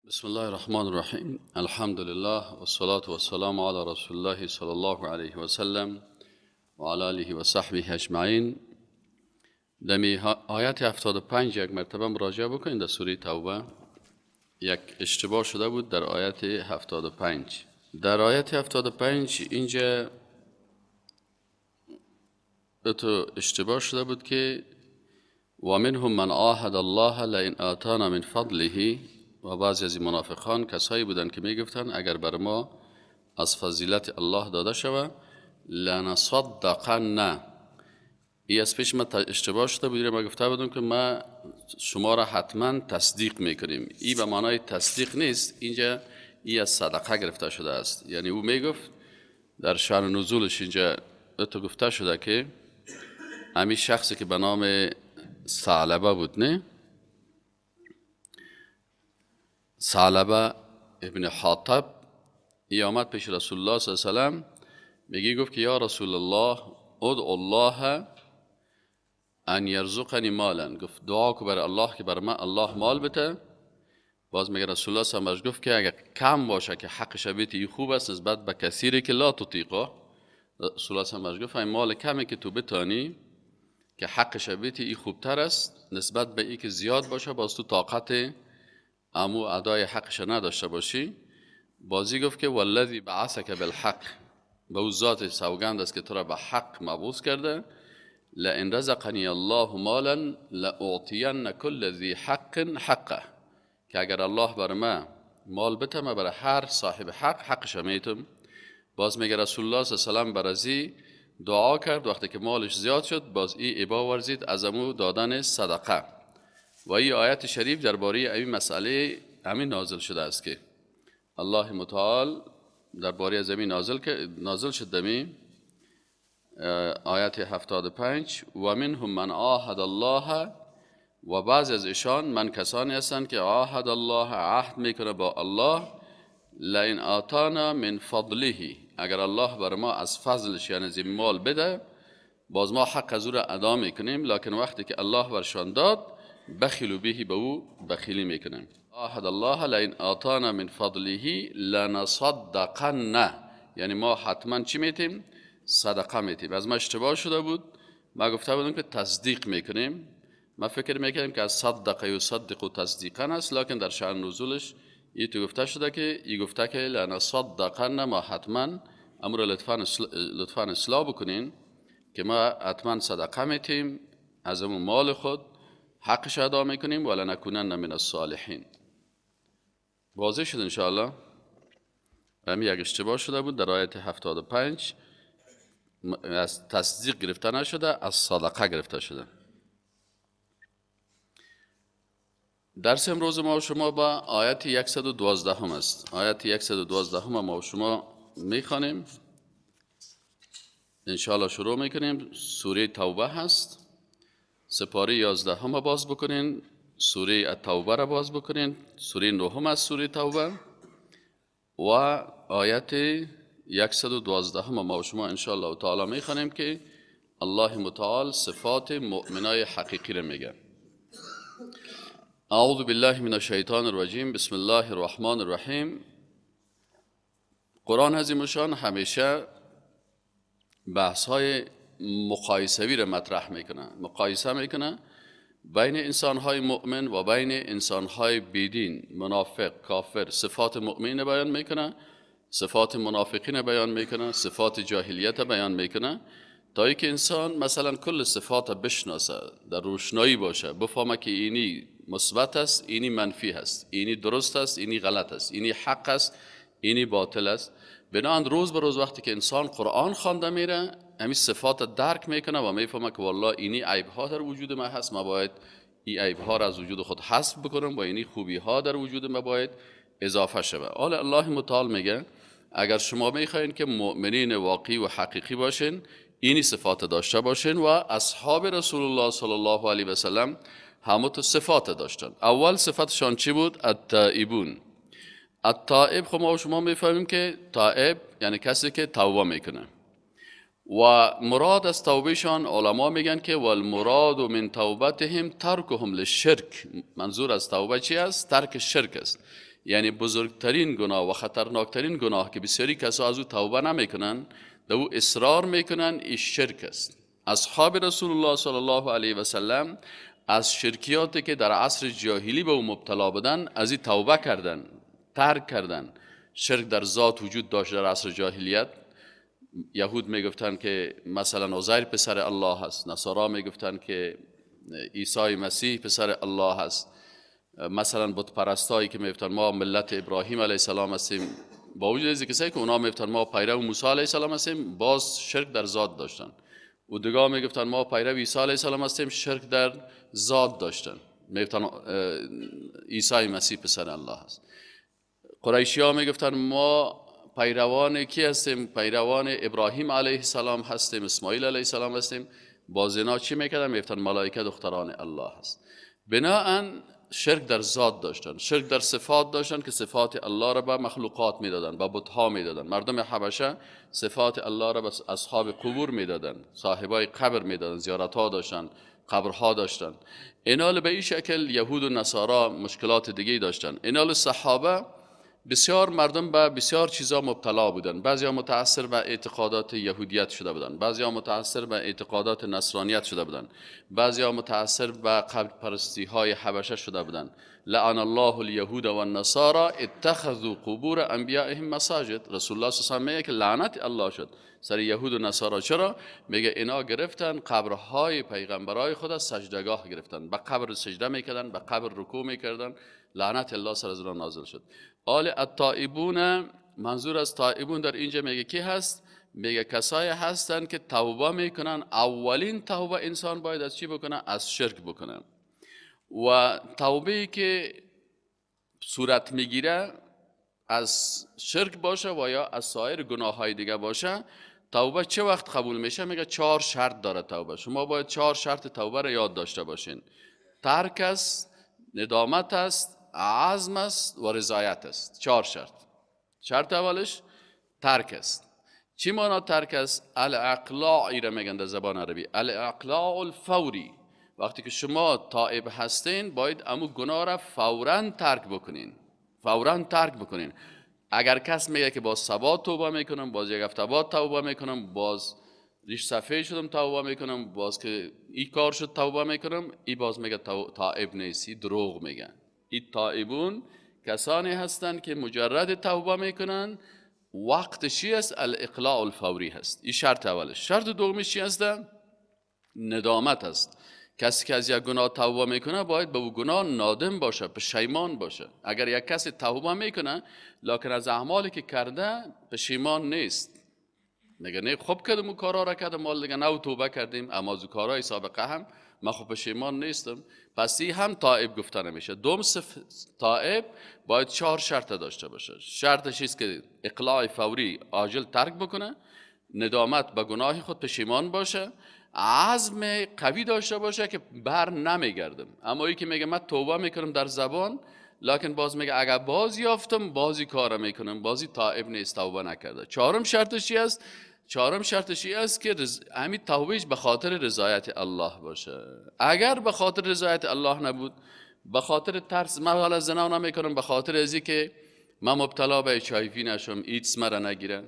بسم الله الرحمن الرحیم. الحمد لله و الصلاة و السلام علی رسول الله صلی الله علیه و سلم و علی آله و صحبه اجمعین. دمی آیت 75 یک مرتبه مراجعه بکنید. در سوره توبه یک اشتباه شده بود در آیت 75. در آیت 75 اینجا تو اشتباه شده بود که و منهم من عاهد الله لئن آتانا من فضله، و بعضی از منافقان کسایی بودند که میگفتند اگر بر ما از فضیلت الله داده شود لنصدقن. این از پیش ما اشتباه شده بود. ما گفته بودم که ما شما را حتما تصدیق میکنیم. این به معنای تصدیق نیست، اینجا این از صدقه گرفته شده است. یعنی او میگفت در شأن نزولش اینجا تو گفته شده که همین شخصی که به نام ثعلبه بود، نه، ثعلبه ابن حاطب، ای آمد پیش رسول الله صلی الله علیه و سلم، میگی گفت که یا رسول الله ادعو الله ان یرزقنی مالا. گفت دعا کو برای الله که بر من الله مال بده. باز میگه رسول الله صلی الله علیه و گفت که اگر کم باشه که حق شبیت ای خوب است نسبت به کثیری که لا تطیقه. رسول الله صلی الله علیه و گفت این مال کمی که تو بتانی که حق شبیت ای خوبتر است نسبت به ای که زیاد باشه باز تو طاقت امو ادای حقش نداشته باشی. بازی گفت که والذی بعثک بالحق، به او ذات سوگند است که تو را به حق مبعوث کرده، لئن رزقنی الله مالا لاعطین کل ذی حق حقه، که اگر الله بر من مال بده من برای هر صاحب حق حقش میتم. باز میگه رسول الله صلی الله علیه و برازی دعا کرد وقتی که مالش زیاد شد باز ای ابا ورزید از امو دادن صدقه. و این آیت شریف درباره این مسئله همین نازل شده است که الله متعال درباره زمین نازل شد. دمی آیت 75 و منهم من عاهد الله، و بعض از ایشان من کسانی هستند که عاهد الله عهد میکنه با الله، لئن آتانا من فضله، اگر الله بر ما از فضلش یعنی از مال بده باز ما حق از او را ادا میکنیم، لکن وقتی که الله برشان داد بخیلوا به، به او بخیلی میکنیم. عاهد الله لئن آتانا من فضله لنصدقن، یعنی ما حتما چی میتیم؟ صدقه میتیم. از ما اشتباه شده بود، ما گفته بودم که تصدیق میکنیم. ما فکر میکردیم که از صدق یصدق و تصدیقا است، لکن در شأن نزولش این تو گفته شده که ای گفته که لنصدقن، ما حتما امر لطفا اصلاح بکنین که ما حتما صدقه میتیم از امون مال خود حقش ادا میکنیم ولا نکونن من الصالحین. واضح شد انشاءالله. همین یک اشتباه شده بود در آیت 75، از تصدیق گرفته نشده، از صدقه گرفته شده. درس امروز ما و شما با آیت 112 هم است. آیت 112 هم ما و شما میخوانیم انشاءالله. شروع میکنیم. سوره توبه هست. سپاره 11 هم باز بکنین، سوره التوبه را باز بکنین، سوره 9 هم از سوره توبه و آیت 112 هم ما و شما انشاءالله تعالی میخوانیم که الله متعال صفات مؤمنای حقیقی را میگه. اعوذ بالله من الشیطان الرجیم. بسم الله الرحمن الرحیم. قرآن عظیم الشان همیشه بحث های مقایسوی را مطرح میکنه، مقایسه میکنه بین انسانهای مؤمن و بین انسانهای بیدین، منافق، کافر. صفات مؤمنین بیان میکنه، صفات منافقین بیان میکنه، صفات جاهلیت بیان میکنه، تا ای که انسان مثلا کل صفات بشناسه، در روشنایی باشه، بفهمه که اینی مثبت است، اینی منفی است، اینی درست است، اینی غلط است، اینی حق است، اینی باطل است. بنابراین روز به روز وقتی که انسان قرآن خوانده میره همین صفات درک میکنه و میفهمه که والله اینی عیب ها در وجود ما هست، ما باید این عیب ها را از وجود خود حذف بکنم و اینی خوبی ها در وجود ما باید اضافه شود. حالا الله متعال میگه اگر شما میخواین که مؤمنین واقعی و حقیقی باشین اینی صفات داشته باشین، و اصحاب رسول الله صلی الله علیه و سلم همه تو صفات داشتن. اول صفتشان چی بود؟ التائبون. التائب خب ما و شما میفهمیم که تائب یعنی کسی که توبه میکنه، و مراد از توبهشان علما میگن که والمراد من توبتهم ترکهم للشرک. منظور از توبه چی است؟ ترک شرک است. یعنی بزرگترین گناه و خطرناکترین گناه که بسیاری کسا از او توبه نمیکنن، در او اصرار میکنن، این شرک است. اصحاب رسول الله صلی الله علیه و سلم از شرکیاتی که در عصر جاهلی به او مبتلا بودن از این توبه کردن، ترک کردن. شرک در ذات وجود داشت در عصر جاهلیت. یهود میگفتن که مثلا عزیر پسر الله هست، نصارا میگفتن که عیسی مسیح پسر الله هست، مثلا بت پرستایی که میگفتن ما ملت ابراهیم علیه السلام هستیم، با وجود از اینکه که اونا میگفتن ما پیرو موسی علیه السلام هستیم، باز شرک در ذات داشتن. و دیگه میگفتن ما پیرو عیسی علیه السلام هستیم، شرک در ذات داشتن، میگفتن عیسی مسیح پسر الله هست. قریشی ها میگفتن ما پیروان کی هستیم؟ پیروان ابراهیم علیه السلام هستیم، اسماعیل علیه السلام هستیم. باز اینا چی میکردن؟ میگفتن ملائکه دختران الله هست. بناهن شرک در ذات داشتن، شرک در صفات داشتن که صفات الله را به مخلوقات میدادن، به بت‌ها میدادن. مردم حبشه صفات الله را به اصحاب قبور میدادن، صاحبای قبر میدادن، زیارت‌ها داشتن، قبرها داشتن. اینال به این شکل یهود و نصارا مشکلات دیگه داشتن. اینال صحابه بسیار مردم به بسیار چیزا مبتلا بودن. بعضیا متأثر به اعتقادات یهودیت شده بودن، بعضیا متأثر به اعتقادات نصرانیت شده بودن، بعضیا متأثر به قبر پرستی های حبشه شده بودن. لعن الله الیهود و النصارى اتخذوا قبور انبیائهم مساجد. رسول الله صلی الله علیه و آله میگه که لعنت الله شد سر یهود و نصارا. چرا؟ میگه اینا گرفتن قبرهای پیغمبرای خود سجدگاه گرفتن، به قبر سجده میکردن، به قبر رکوع میکردن. لعنت الله سر از اونها نازل شد. آل التائبون، منظور از تائبون در اینجا میگه کی هست؟ میگه کسایی هستن که توبه میکنن. اولین توبه انسان باید از چی بکنه؟ از شرک بکنه. و توبه‌ای که صورت میگیره از شرک باشه و یا از سایر گناه های دیگه باشه، توبه چه وقت قبول میشه؟ میگه 4 شرط داره توبه. شما باید 4 شرط توبه رو یاد داشته باشین. ترک است، ندامت است، عزم است و رضایت است. 4 شرط. شرط اولش ترک است. چی معنی ترک است؟ الاقلاع را میگن در زبان عربی، الاقلاع الفوری. وقتی که شما تائب هستین باید امو گناه را فوراً ترک بکنین، فوراً ترک بکنین. اگر کس میگه که باز ثبات توبه میکنم، باز یک هفته بعد توبه میکنم، باز ریش صفحه شدم توبه میکنم، باز که این کار شد توبه میکنم، این باز میگه تائب نیستی، دروغ میگن. این تائبون کسانی هستند که مجرد توبه میکنن، وقت چی است؟ الاقلاع الفوری هست. این شرط اولش. شرط دومش چی هست؟ ندامت است. کسی که از یک گناه توبه میکنه باید به او گناه نادم باشه، پشیمان باشه. اگر یک کسی توبه میکنه لکن از اعمالی که کرده پشیمان نیست، میگه نه خوب کردم اون کارا را کردم، مال دیگه نو توبه کردیم، اما از کارهای سابقه هم من خوب پشیمان نیستم، پس این هم تائب گفته نمیشه. دوم تائب باید 4 شرط داشته باشه. شرطش است که اقلاع فوری، عاجل ترک بکنه، ندامت به گناه خود پشیمان باشه، عزم قوی داشته باشه که بر نمیگردم. اما ای که میگه من توبه میکنم در زبان لکن باز میگه اگر باز یافتم بازی کار میکنم، بازی تائب نیست، توبه نکرده. 4م شرطش چی است؟ 4م شرطش است که همین توبهش به خاطر رضایت الله باشه. اگر به خاطر رضایت الله نبود، به خاطر ترس من حالا زنا نمیکنم، به خاطر ازی که من مبتلا به HIV نشم، ایدز مرا نگیره،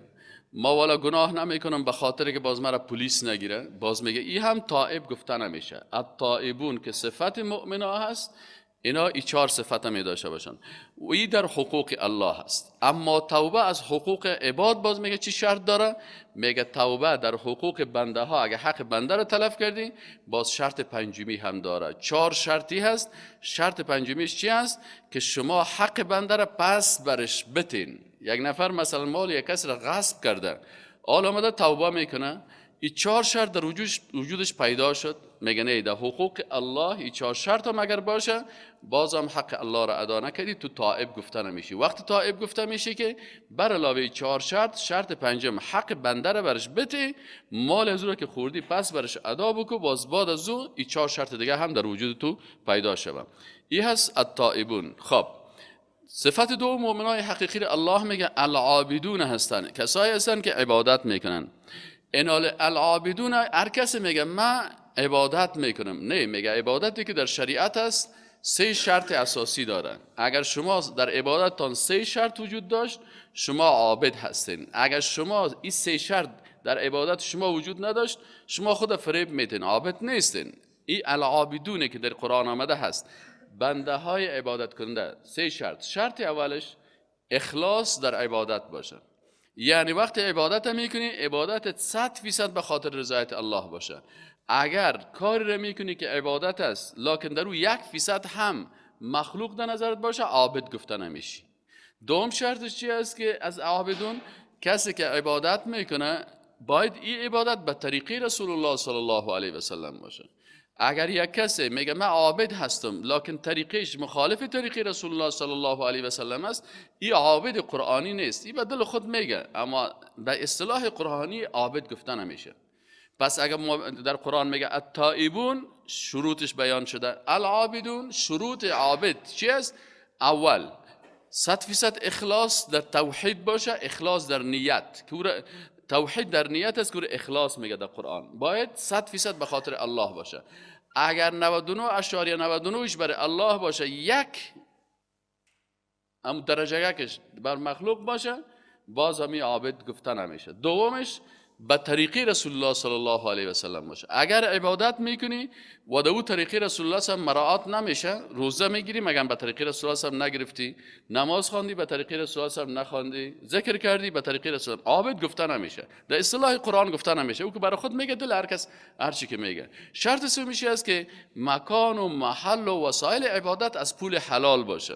ما والا گناه نمیکنم به خاطر که باز مرا پلیس نگیره، باز میگه این هم تائب گفته نمیشه. التائبون که صفت مؤمنا هست، اینا ای 4 صفت می داشته باشن و این در حقوق الله هست. اما توبه از حقوق عباد باز میگه چی شرط داره؟ میگه توبه در حقوق بنده ها، اگه حق بنده رو تلف کردی باز شرط 5می هم داره. 4 شرطی هست. شرط 5میش چی هست؟ که شما حق بنده رو پس برش بتین. یک نفر مثلا مال یک کس را غصب کرده، حال آمده توبه میکنه، این 4 شرط در وجودش پیدا شد، میگه نه در حقوق الله این 4 شرط هم اگر باشه بازم حق الله را ادا نکردی، تو تائب گفته نمیشی. وقتی تائب گفته میشی که بر علاوه 4 شرط 5م حق بنده را برش بده، مال از او که خوردی پس برش ادا بکو، باز بعد از او این 4 شرط دیگه هم در وجود تو پیدا شود. این هست التائبون. خب صفت دو مؤمنای حقیقی الله میگه العابدون هستن، کسایی هستن که عبادت میکنن. اینال العابدون هر کسی میگه من عبادت میکنم، نه، میگه عبادتی که در شریعت است سه شرط اساسی داره. اگر شما در عبادتتان سه شرط وجود داشت، شما عابد هستین. اگر شما این سه شرط در عبادت شما وجود نداشت، شما خود فریب میتین، عابد نیستین. این العابدونه که در قرآن آمده هست، بنده های عبادت کننده. سه شرط. شرط اولش اخلاص در عبادت باشه. یعنی وقتی عبادت میکنی، عبادتت 100% به خاطر رضایت الله باشه. اگر کاری رو میکنی که عبادت است لکن در او 1% هم مخلوق در نظرت باشه، عابد گفته نمیشی. دوم شرطش چی است که از عابدون، کسی که عبادت میکنه باید این عبادت به طریقه رسول الله صلی الله علیه و سلم باشه. اگر یک کسی میگه من عابد هستم لکن طریقش مخالف طریق رسول الله صلی الله علیه و سلم است، این عابد قرآنی نیست. این به دل خود میگه، اما به اصطلاح قرآنی عابد گفته نمیشه. پس اگر در قرآن میگه التائبون، شروطش بیان شده. العابدون، شروط عابد چی است؟ اول 100% اخلاص در توحید باشه، اخلاص در نیت. توحید در نیت است که اخلاص میگه در قرآن. باید 100% به خاطر الله باشه. اگر 99.99 برای الله باشه، یک هم درجه یکش بر مخلوق باشه، باز همی عابد گفته نمیشه. دومش به طریقه رسول الله صلی الله علیه و سلم باشه. اگر عبادت میکنی و در او طریقه رسول الله صلی الله علیه و سلم مراعات نمیشه، روزه میگیری مگر به طریقه رسول الله صلی الله علیه و سلم نگرفتی، نماز خواندی به طریقه رسول الله صلی الله علیه و سلم نخواندی، ذکر کردی به طریقه رسول الله، عابد گفته نمیشه. در اصطلاح قرآن گفته نمیشه. او که برای خود میگه، دل هر کس هر چی که میگه. شرط سومیش است که مکان و محل و وسایل عبادت از پول حلال باشه.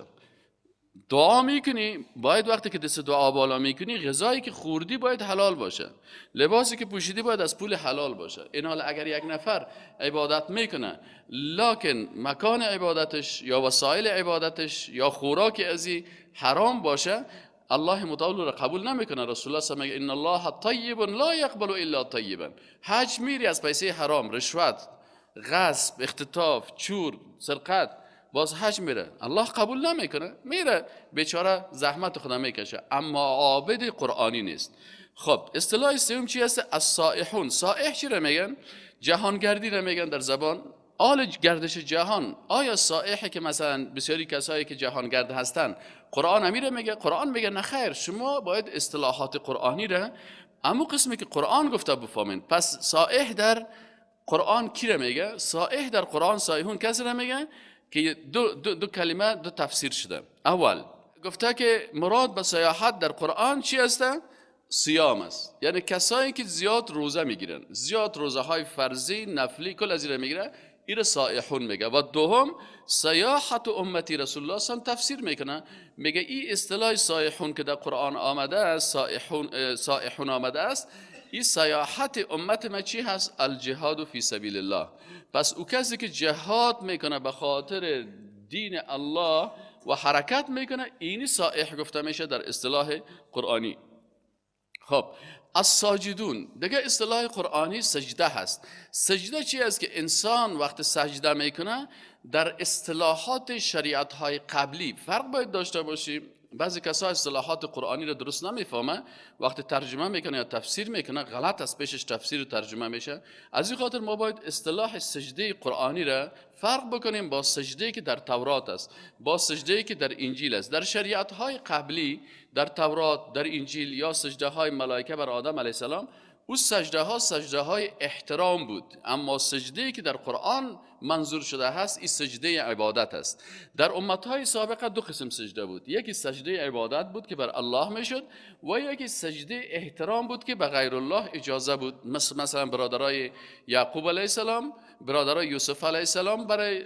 دعا میکنی، باید وقتی که دست دعا بالا میکنی، غذایی که خوردی باید حلال باشه، لباسی که پوشیدی باید از پول حلال باشه. این حال اگر یک نفر عبادت میکنه لکن مکان عبادتش یا وسایل عبادتش یا خوراک ازی حرام باشه، الله متعال را قبول نمیکنه. رسول الله صلی الله علیه و آله ان الله طیب لا یقبل الا طیبا. حج میری از پیسه حرام، رشوت، غصب، اختطاف، چور، سرقت، باز حج میره، الله قبول نمیکنه، میره بیچاره زحمت خدا میکشه، اما عابد قرآنی نیست. خب اصطلاح سوم چی هست؟ السائحون. سائح چی رو میگن؟ جهانگردی رو میگن در زبان. آل گردش جهان. آیا سائحی که مثلا بسیاری کسایی که جهانگرد هستن قرآن امیر میگه؟ قرآن میگه نه خیر، شما باید اصطلاحات قرآنی را اما قسمی که قرآن گفته بفهمین. پس سائح در قرآن کی رو میگه؟ سائح در قرآن، سائحون کسی رو میگه که دو کلمه دو تفسیر شده. اول گفته که مراد به سیاحت در قرآن چی است؟ صیام است. یعنی کسایی که زیاد روزه میگیرن، زیاد روزه های فرضی، نفلی، کل از این میگیره، این سائحون میگه. و دوم سیاحت امتی رسول الله صلی الله علیه و تفسیر میکنه، میگه این اصطلاح سائحون که در قرآن آمده است، سائحون آمده است، این سیاحت امت ما چی هست؟ الجهاد فی سبیل الله. پس او کسی که جهاد میکنه به خاطر دین الله و حرکت میکنه، اینی سائح گفته میشه در اصطلاح قرآنی. خب الساجدون دیگه اصطلاح قرآنی سجده هست. سجده چی است؟ که انسان وقت سجده میکنه در اصطلاحات شریعت های قبلی فرق باید داشته باشیم. بعضی کسا اصطلاحات قرآنی رو درست نمیفهمه، وقتی ترجمه میکنه یا تفسیر میکنه غلط از پیشش تفسیر و ترجمه میشه. از این خاطر ما باید اصطلاح سجده قرآنی را فرق بکنیم با سجده که در تورات است، با سجده که در انجیل است. در شریعت های قبلی، در تورات، در انجیل، یا سجده های ملائکه بر آدم علیه السلام، او سجده های احترام بود. اما سجده که در قرآن منظور شده هست، این سجده عبادت است. در امتهای سابقه دو قسم سجده بود، یکی سجده عبادت بود که بر الله میشد و یکی سجده احترام بود که به غیر الله اجازه بود. مثلا برادرای یعقوب علیه السلام، برادرای یوسف علیه السلام برای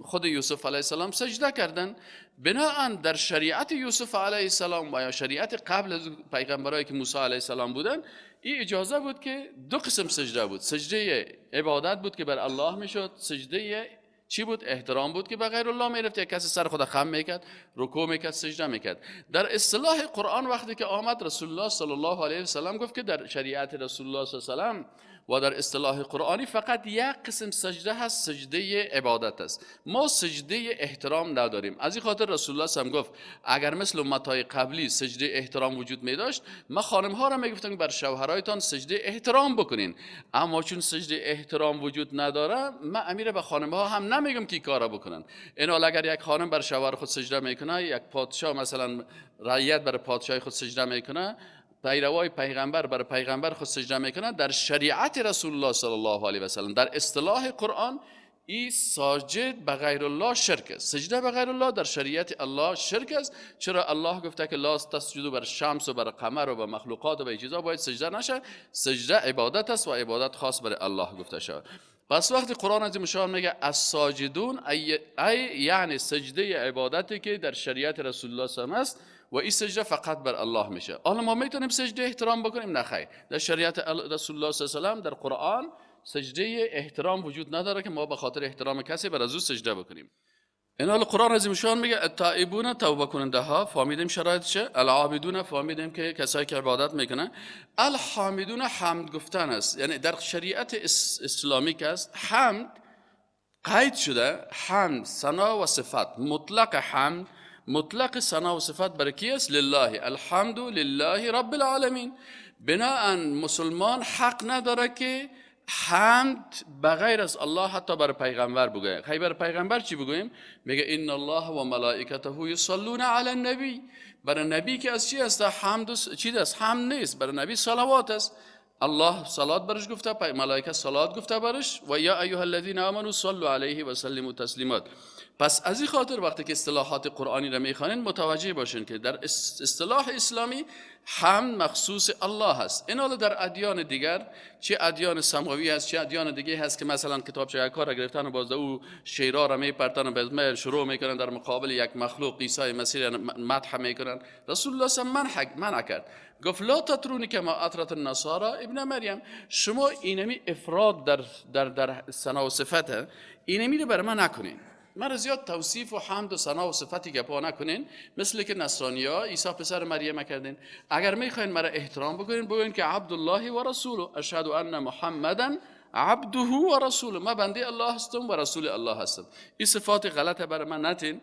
خود یوسف علیه السلام سجده کردن. بناهن در شریعت یوسف علیه السلام و یا شریعت قبل از پیغمبرایی که موسی علیه السلام بودن، این اجازه بود که دو قسم سجده بود. سجده عبادت بود که بر الله میشد، سجده چی بود؟ احترام بود که به غیر الله میرفت، یک کسی سر خود خم میکرد، رکوع میکرد، سجده میکرد. در اصطلاح قرآن وقتی که آمد، رسول الله صلی الله علیه و سلم گفت که در شریعت رسول الله صلی الله علیه و سلم و در اصطلاح قرآنی فقط یک قسم سجده هست، سجده عبادت است. ما سجده احترام نداریم. از این خاطر رسول الله هم گفت اگر مثل امتهای قبلی سجده احترام وجود می داشت، ما خانم ها را می گفتم بر شوهرایتان سجده احترام بکنین. اما چون سجده احترام وجود نداره، من امیر به خانم ها هم نمیگم که کارا بکنن. اینا اگر یک خانم بر شوهر خود سجده میکنه، یک پادشاه مثلا رعیت بر پادشاه خود سجده میکنه، پیروای پیغمبر بر پیغمبر خود سجده میکنه، در شریعت رسول الله صلی الله علیه و سلم، در اصطلاح قرآن، این ساجد به غیر الله شرک است. سجده به غیر الله در شریعت الله شرک است. چرا الله گفته که لا تسجدوا بر شمس و بر قمر و بر مخلوقات و به چیزا باید سجده نشه؟ سجده عبادت است و عبادت خاص بر الله گفته شد. پس وقتی قرآن عظیم شان میگه الساجدون ای یعنی سجده عبادتی که در شریعت رسول الله صلی الله علیه و سلم است و این سجده فقط بر الله میشه. حالا ما میتونیم سجده احترام بکنیم؟ نه خیر. در شریعت رسول الله صلی الله علیه و سلم در قرآن سجده احترام وجود نداره که ما به خاطر احترام کسی بر از او سجده بکنیم. این حال قرآن عظیم شان میگه التائبون توبه کننده ها، فهمیدیم شرایطشه. العابدون فهمیدیم که کسایی که عبادت میکنن. الحامدون حمد گفتن است. یعنی در شریعت اسلامی که است حمد قید شده، حمد ثنا و صفت، مطلق حمد، مطلق ثنا و صفت برای کی است؟ لله. الحمد لله رب العالمین. بناهن مسلمان حق نداره که حمد بغیر از الله حتی بر پیغمبر بگویم. خیلی بر پیغمبر چی بگویم؟ میگه ان الله و ملائکته یصلون علی النبی. برای نبی که از چی است؟ حمد چی است؟ حمد نیست، برای نبی صلوات است. الله صلات برش گفته، ملائکه صلات گفته برش، و یا ایها الذین آمنوا صلوا علیه و سلموا تسلیما. پس از این خاطر وقتی که اصطلاحات قرآنی را میخوانید متوجه باشین که در اصطلاح اسلامی حمد مخصوص الله هست. این حالا در ادیان دیگر، چه ادیان سماوی هست چه ادیان دیگه هست که مثلا کتابچه کار را گرفتن و باز او شعرها را میپرتن و بعد شروع میکنن در مقابل یک مخلوق عیسی مسیح مدح میکنن. رسول الله صلی الله علیه و منع کرد، گفت لا تطرونی کما اطرت النصارى ابن مریم. شما اینمی افراد در ثنا و صفت اینمی رو بر من نکنین. من زیاد توصیف و حمد و ثنا و صفتی گپا نکنین، مثل که نصرانی‌ها عیسی پسر مریم کردین. اگر میخواین مرا احترام بکنین، بگوین که عبدالله و رسوله، اشهد ان محمدا عبده و رسوله، من بنده الله هستم و رسول الله هستم. این صفات غلطه برای من نتین.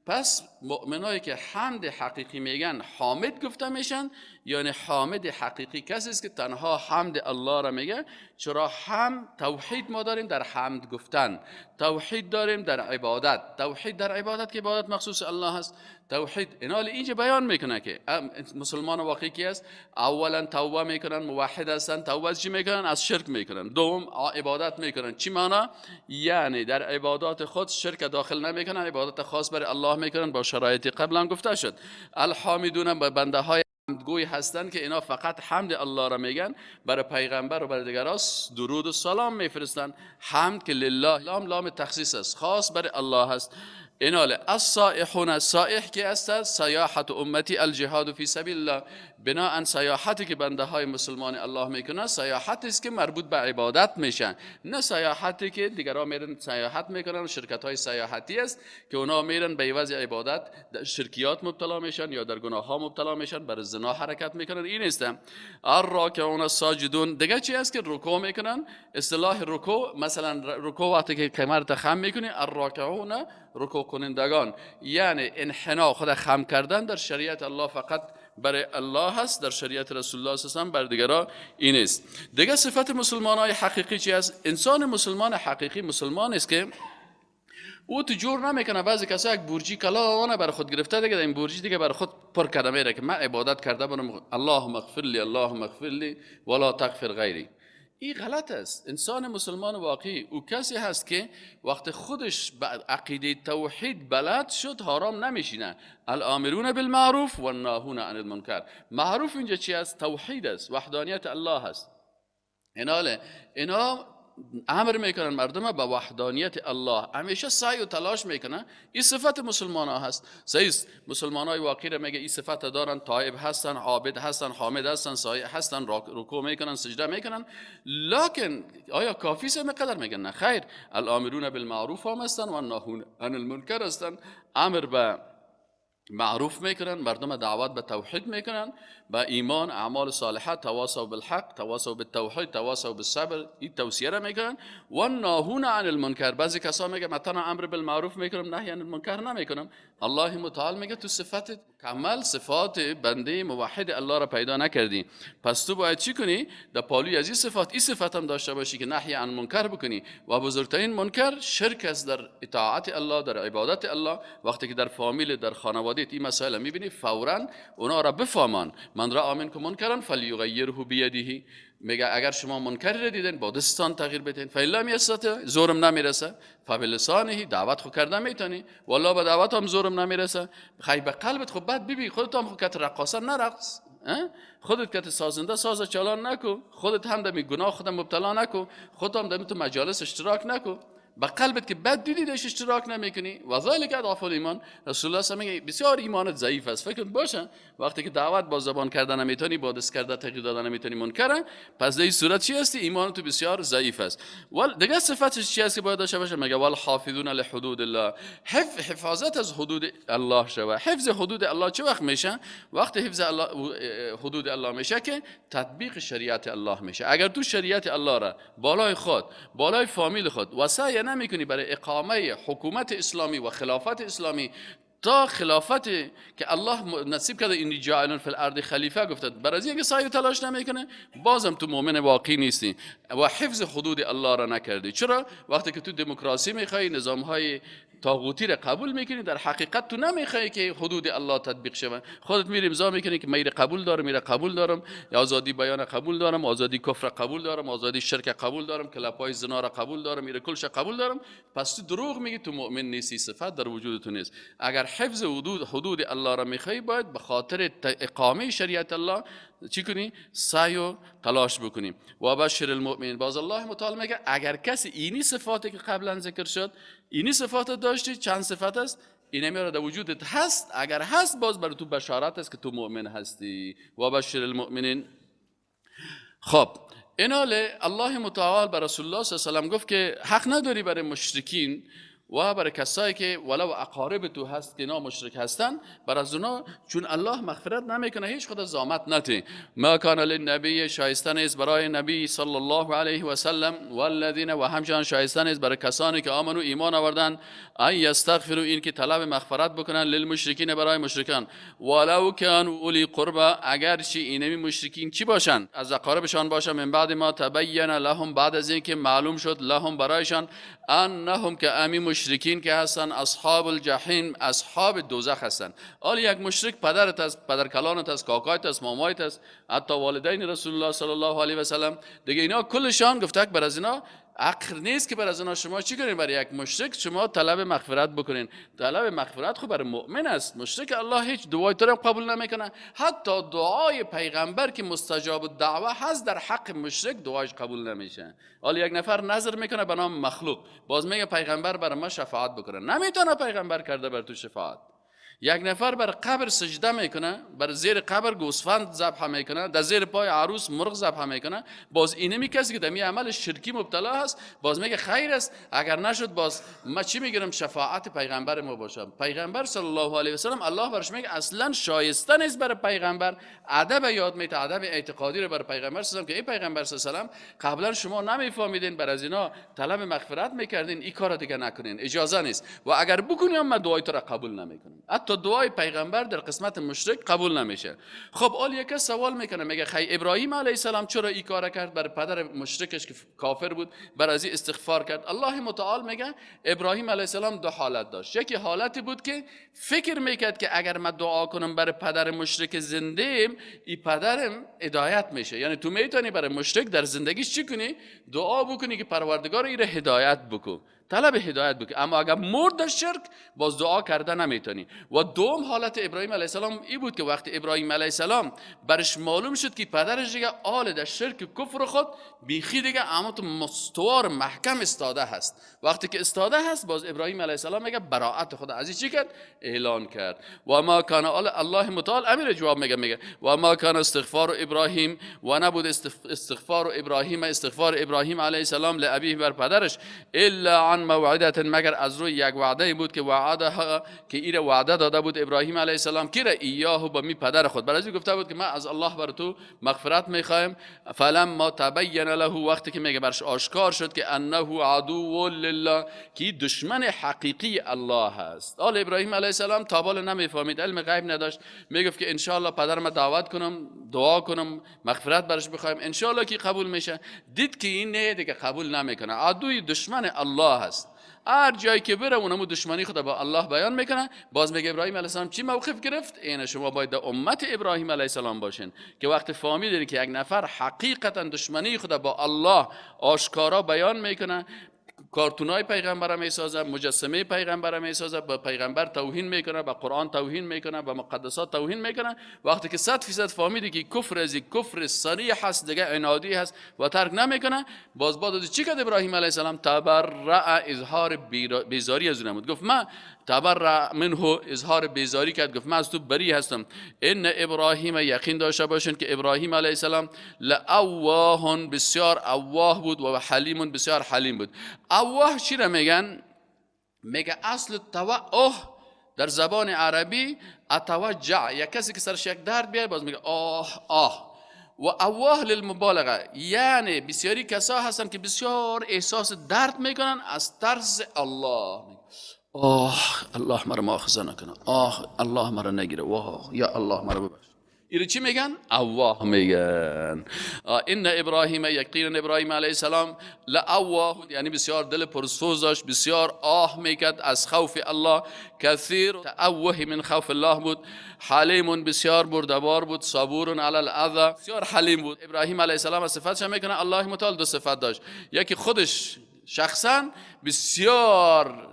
پس مؤمنایی که حمد حقیقی میگن حامد گفته میشن، یعنی حامد حقیقی کسی است که تنها حمد الله را میگه. چرا حمد توحید ما داریم در حمد گفتن، توحید داریم در عبادت، توحید در عبادت که عبادت مخصوص الله هست. توحید اینال اینجا بیان میکنه که مسلمان واقعی کی است؟ اولا توبه میکنن، موحد هستن. توبه از چی میکنن؟ از شرک میکنن. دوم عبادت میکنن. چی معنی؟ یعنی در عبادات خود شرک داخل نمیکنن، عبادت خاص برای الله میکنن با شرایط قبلا گفته شد. الحامدون بنده های حمدگوی هستند که اینا فقط حمد الله را میگن، برای پیغمبر و برای دیگران درود و سلام میفرستن. حمد که لله، لام تخصیص است، خاص برای الله هست. ایناله السائحون، السائح که است سیاحت امتی الجهاد فی سبیل الله. بناهن سیاحتی که بنده های مسلمان الله میکنن سیاحتی است که مربوط به عبادت میشن، نه سیاحتی که دیگران میرن سیاحت میکنن. شرکت های سیاحتی است که اونا میرن به عوض عبادت در شرکیات مبتلا میشن یا در گناه ها مبتلا میشن، بر زنا حرکت میکنن. این است الراکعون الساجدون. دیگه چی است که رکوع میکنن؟ اصطلاح رکوع، مثلا رکوع وقتی که کمرت خم میکنی، الراکعون رکوع کنندگان، یعنی انحنا، خود خم کردن در شریعت الله فقط برای الله هست، در شریعت رسول الله صلی الله علیه و آله بر دیگران این است. دیگه صفت مسلمانای حقیقی چی است؟ انسان مسلمان حقیقی مسلمان است که او تو جور نمیکنه. بعضی کسا یک برجی کلاوانه بر خود گرفته دیگه، این برجی دیگه بر خود پر کرده میره که من عبادت کرده بودم، اللهم اغفر لی اللهم اغفر لی ولا تغفر غیری. این غلط است. انسان مسلمان واقعی او کسی هست که وقت خودش به عقیده توحید بلد شد حرام نمیشینه. الامرون بالمعروف و الناهون عن المنکر. معروف اینجا چی است؟ توحید است، وحدانیت الله است. اینا امر میکنن مردم به وحدانیت الله، همیشه سعی و تلاش میکنن. این صفت مسلمان ها هست. صحیح مسلمان های واقعی را میگه این صفت دارن، تائب هستن، عابد هستن، حامد هستن، سایح هستن، رکوع میکنن، سجده میکنن. لکن آیا کافی است؟ مقدر میگن نه خیر. الامرون بالمعروف هم هستن و الناهون عن المنکر هستن. امر به معروف میکنن، مردم دعوت به توحید میکنن، به ایمان، اعمال صالحه، تواصوا بالحق، تواصوا بالتوحید، تواصوا بالصبر، این توصیه را میکنن. و ناهون عن المنکر، بعضی کسا میگه مثلا امر بالمعروف میکنم نهی عن المنکر نمیکنم. الله متعال میگه تو صفت کمال، صفات بنده موحد الله را پیدا نکردی، پس تو باید چی کنی؟ در پالوی از این صفات این صفت هم داشته باشی که نهی عن المنکر بکنی. و بزرگترین منکر شرک است در اطاعت الله، در عبادت الله. وقتی که در فامیل، در خانواده این مسائل میبینی، فورا اونا را بفهمان. من را منکم منکرا فلیغیره بیده، میگه اگر شما منکر را دیدین با دستان تغییر بدین، فإن لم یستطع، زورم نمیرسه، فبلسانه، دعوت خو کردن میتونی، والله به دعوت هم زورم نمیرسه، خیلی به قلبت خو بد ببی، خودت هم خو کت رقاصه نرقص، خودت کت سازنده ساز چالان نکو، خودت هم در گناه خود مبتلا نکو، خودت هم در تو مجالس اشتراک نکو، با قلبت که بد دیدی داشت اشتراک نمیکنی. و ذالک اضعف الایمان، رسول الله صلی الله علیه و بسیار ایمانت ضعیف است. فکر باشه وقتی که دعوت با زبان کردن نمیتونی، با دست کردن تغییر دادن نمیتونی، منکره، پس در این صورت چی هستی؟ ایمان تو بسیار ضعیف است. و دیگه صفتش چی است که باید داشته باشه؟ میگه والحافظون لحدود الله، حفاظت از حدود الله شوه. حفظ حدود الله چه وقت میشه؟ وقتی حفظ الله حدود الله میشه که تطبیق شریعت الله میشه. اگر تو شریعت الله را بالای خود، بالای فامیل خود و سعی نمیکنی برای اقامه حکومت اسلامی و خلافت اسلامی، تا خلافت که الله نصیب کرده اینی جاعلون فی الارض خلیفه گفته، برای اینکه سعی و تلاش نمیکنه، بازم تو مؤمن واقعی نیستی و حفظ حدود الله را نکردی. چرا؟ وقتی که تو دموکراسی میخوای، نظام های طاغوتی را قبول میکنی، در حقیقت تو نمیخوای که حدود الله تطبیق شود. خودت میری امضا میکنی که میره قبول دارم، میره قبول دارم، آزادی بیان قبول دارم، آزادی کفر قبول دارم، آزادی شرک قبول دارم، کلاپای زنا را قبول دارم، میره کلش قبول دارم. پس تو دروغ میگی، تو مؤمن نیستی، صفت در وجود تو نیست. اگر حفظ حدود الله را میخوای، باید به خاطر اقامه شریعت الله چی کنی؟ سعی و تلاش بکنی. و بشر المؤمنین، باز الله متعال میگه اگر کسی اینی صفاتی که قبلا ذکر شد، اینی صفات داشتی، چند صفت است، این میاره در وجودت هست، اگر هست باز بر تو بشارت است که تو مؤمن هستی. و بشر المؤمنین. خب ایناله الله متعال بر رسول الله صلی الله علیه و سلم گفت که حق نداری برای مشرکین و برای کسایی که ولو اقارب تو هست که اینا مشرک هستن، برای از اونا چون الله مغفرت نمیکنه، هیچ خود زامت نتی. ما کان للنبی، شایسته نیست برای نبی صلی الله علیه و سلم، والذین، و همچنان شایسته نیست برای کسانی که آمنو ایمان آوردن، ان یستغفروا، این که طلب مغفرت بکنن، للمشرکین، برای مشرکان، ولو کانوا اولی قربا، اگر چی اینمی مشرکین چی باشن؟ از اقاربشان باشن، من بعد ما تبین لهم، بعد از اینکه معلوم شد، لهم برایشان، انهم که امی مشرکین که هستن، اصحاب الجحیم، اصحاب دوزخ هستن. حال یک مشرک پدرت است، پدر کلانت است، کاکایت است، مامایت است، حتی والدین رسول الله صلی الله علیه و سلم، دیگه اینا کلشان گفته که بر از اینا عقل نیست که بر از اینا شما چی کنین؟ برای یک مشرک شما طلب مغفرت بکنین. طلب مغفرت خب برای مؤمن است. مشرک الله هیچ دعای تو را قبول نمیکنه. حتی دعای پیغمبر که مستجاب الدعوه هست، در حق مشرک دعایش قبول نمیشه. حالا یک نفر نظر میکنه به نام مخلوق، باز میگه پیغمبر برای ما شفاعت بکنه، نمیتونه پیغمبر کرده بر تو شفاعت. یک نفر بر قبر سجده میکنه، بر زیر قبر گوسفند ذبح میکنه، در زیر پای عروس مرغ ذبح میکنه، باز اینمی کسی که در می عمل شرکی مبتلا هست، باز میگه خیر است، اگر نشد باز ما چی میگیرم؟ شفاعت پیغمبر ما باشم. پیغمبر صلی الله علیه و سلم الله برش میگه اصلا شایسته نیست برای پیغمبر. ادب یاد میده، ادب اعتقادی رو برای پیغمبر صلی الله علیه و که ای پیغمبر صلی الله علیه و سلم، قبلا شما نمیفهمیدین، بر از اینا طلب مغفرت میکردین، این کارو دیگه نکنین، اجازه نیست، و اگر بکنیم ما دعای تو را قبول نمیکنیم. حتی دعای پیغمبر در قسمت مشرک قبول نمیشه. خب اول یک سوال میکنه، میگه خی ابراهیم علیه السلام چرا این کار کرد؟ بر پدر مشرکش که کافر بود بر از استغفار کرد. الله متعال میگه ابراهیم علیه السلام دو حالت داشت. یکی حالتی بود که فکر میکرد که اگر من دعا کنم برای پدر مشرک زنده ایم، این پدرم هدایت میشه. یعنی تو میتونی برای مشرک در زندگیش چی کنی؟ دعا بکنی که پروردگار این هدایت بکو، طلب هدایت بکنی. اما اگر مرد در شرک، باز دعا کرده نمیتونی. و دوم حالت ابراهیم علیه السلام ای بود که وقتی ابراهیم علیه السلام برش معلوم شد که پدرش دیگه آل در شرک کفر خود بیخی دیگه اما مستوار محکم استاده هست، وقتی که استاده هست، باز ابراهیم علیه السلام میگه براءت خدا از چی کرد؟ اعلان کرد. و ما کان، الله متعال امیر جواب میگه و ما کان استغفار ابراهیم، و نبود استغفار ابراهیم علیه السلام لابیه بر پدرش، الا عن موعدت، مگر از روی یک وعده بود که وعده که این وعده داده بود ابراهیم علیه السلام کی را؟ ایاه، با می پدر خود. برای این گفته بود که ما از الله بر تو مغفرت میخوایم. فلما تبین له، وقتی که میگه برش آشکار شد که انه عدو لله، که دشمن حقیقی الله هست. آل ابراهیم علیه السلام تا بالا نمیفهمید، علم غیب نداشت، میگفت که انشاءالله پدرم دعوت کنم، دعا کنم، مغفرت برش بخوایم، انشاءالله که قبول میشه. دید که این نه دیگه قبول نمیکنه، عدوی دشمن الله هست. هر جایی که بره اونمو دشمنی خدا با الله بیان میکنه. باز میگه ابراهیم علیه السلام چی موقف گرفت؟ این شما باید امت ابراهیم علیه السلام باشین که وقت فهمیدین که یک نفر حقیقتا دشمنی خدا با الله آشکارا بیان میکنه، کارتونای پیغمبر میسازه، مجسمه پیغمبر میسازه، به پیغمبر توهین میکنه، به قرآن توهین میکنه، به مقدسات توهین میکنه. وقتی که 100% فهمیدی که کفر از کفر صریح هست، دیگه عنادی هست و ترک نمیکنه، باز بعد چی کرد ابراهیم علیه السلام؟ تبرع، اظهار بیزاری از اون بود. گفت من تبرع منه، اظهار بیزاری کرد، گفت من از تو بری هستم. ان ابراهیم، یقین داشته باشین که ابراهیم علیه السلام لأواه، بسیار اواه بود و حلیم، بسیار حلیم بود. اواه چی را میگن؟ میگه اصل تواه در زبان عربی اتوجع، یک کسی که سرش یک درد بیاد باز میگه آه آه. و اواه للمبالغه، یعنی بسیاری کسا هستن که بسیار احساس درد میکنن از ترس الله. الله مرا مؤاخذه نکنه، الله مرا نگیره، واه یا الله مرا ببخش. اینو چی میگن؟ اواه میگن. ان ابراهیم، یقینا ابراهیم علیه السلام لأواه، یعنی بسیار دل پرسوز داشت، بسیار آه میکرد از خوف الله. کثیر تأوه من خوف الله بود. حلیم، بسیار بردبار بود. صبور علی الاذى، بسیار حلیم بود. ابراهیم علیه السلام از صفاتش میکنه الله متعال دو صفت داشت، یکی خودش شخصا بسیار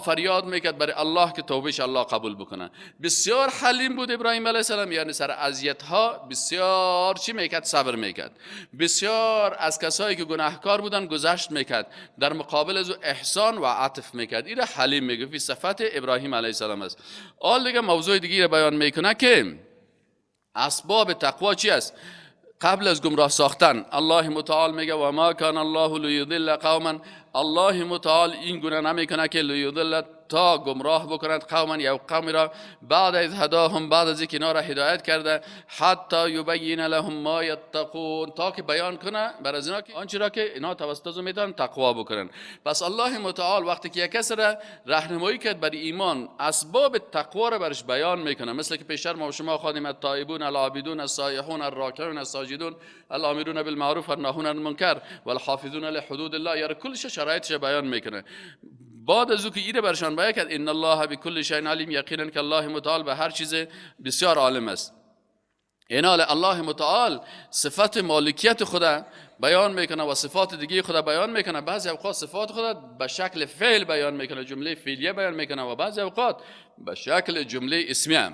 فریاد میکرد برای الله که توبهش الله قبول بکنه. بسیار حلیم بود ابراهیم علیه السلام، یعنی سر اذیت ها بسیار چی میکرد؟ صبر میکرد. بسیار از کسایی که گناهکار بودن گذشت میکرد، در مقابل از احسان و عطف میکرد. این حلیم میگه، فی صفت ابراهیم علیه السلام است. آل دیگه موضوع دیگه بیان میکنه که اسباب تقوا چی است قبل از گمراه ساختن. الله متعال میگه و ما کان الله لیضل قوما، الله متعال این گونه نمیکنه که لیضل، تا گمراه بکنند قوما، یا قوم را، بعد از هداهم، بعد از اینکه اینا را هدایت کرده، حتی یبین لهم ما یتقون، تا که بیان کنه بر از اینا که آنچه را که اینا توسط از میتونن تقوا بکنن. پس الله متعال وقتی که یک کس را راهنمایی کرد بر ایمان، اسباب تقوا را برش بیان میکنه. مثل که پیشتر ما و شما خواندیم التائبون العابدون السائحون الراکعون الساجدون الامرون بالمعروف والناهون عن المنکر والحافظون لحدود الله، یعنی کلش شرایطش بیان میکنه. بعد از او که ایره برشان بیان کرد ان الله بكل شیء علیم، یقینا که الله متعال به هر چیز بسیار عالم است. اینال الله متعال صفت مالکیت خدا بیان میکنه و صفات دیگه خدا بیان میکنه. بعضی اوقات صفات خدا به شکل فعل بیان میکنه، جمله فعلیه بیان میکنه، و بعضی اوقات به شکل جمله اسمیه.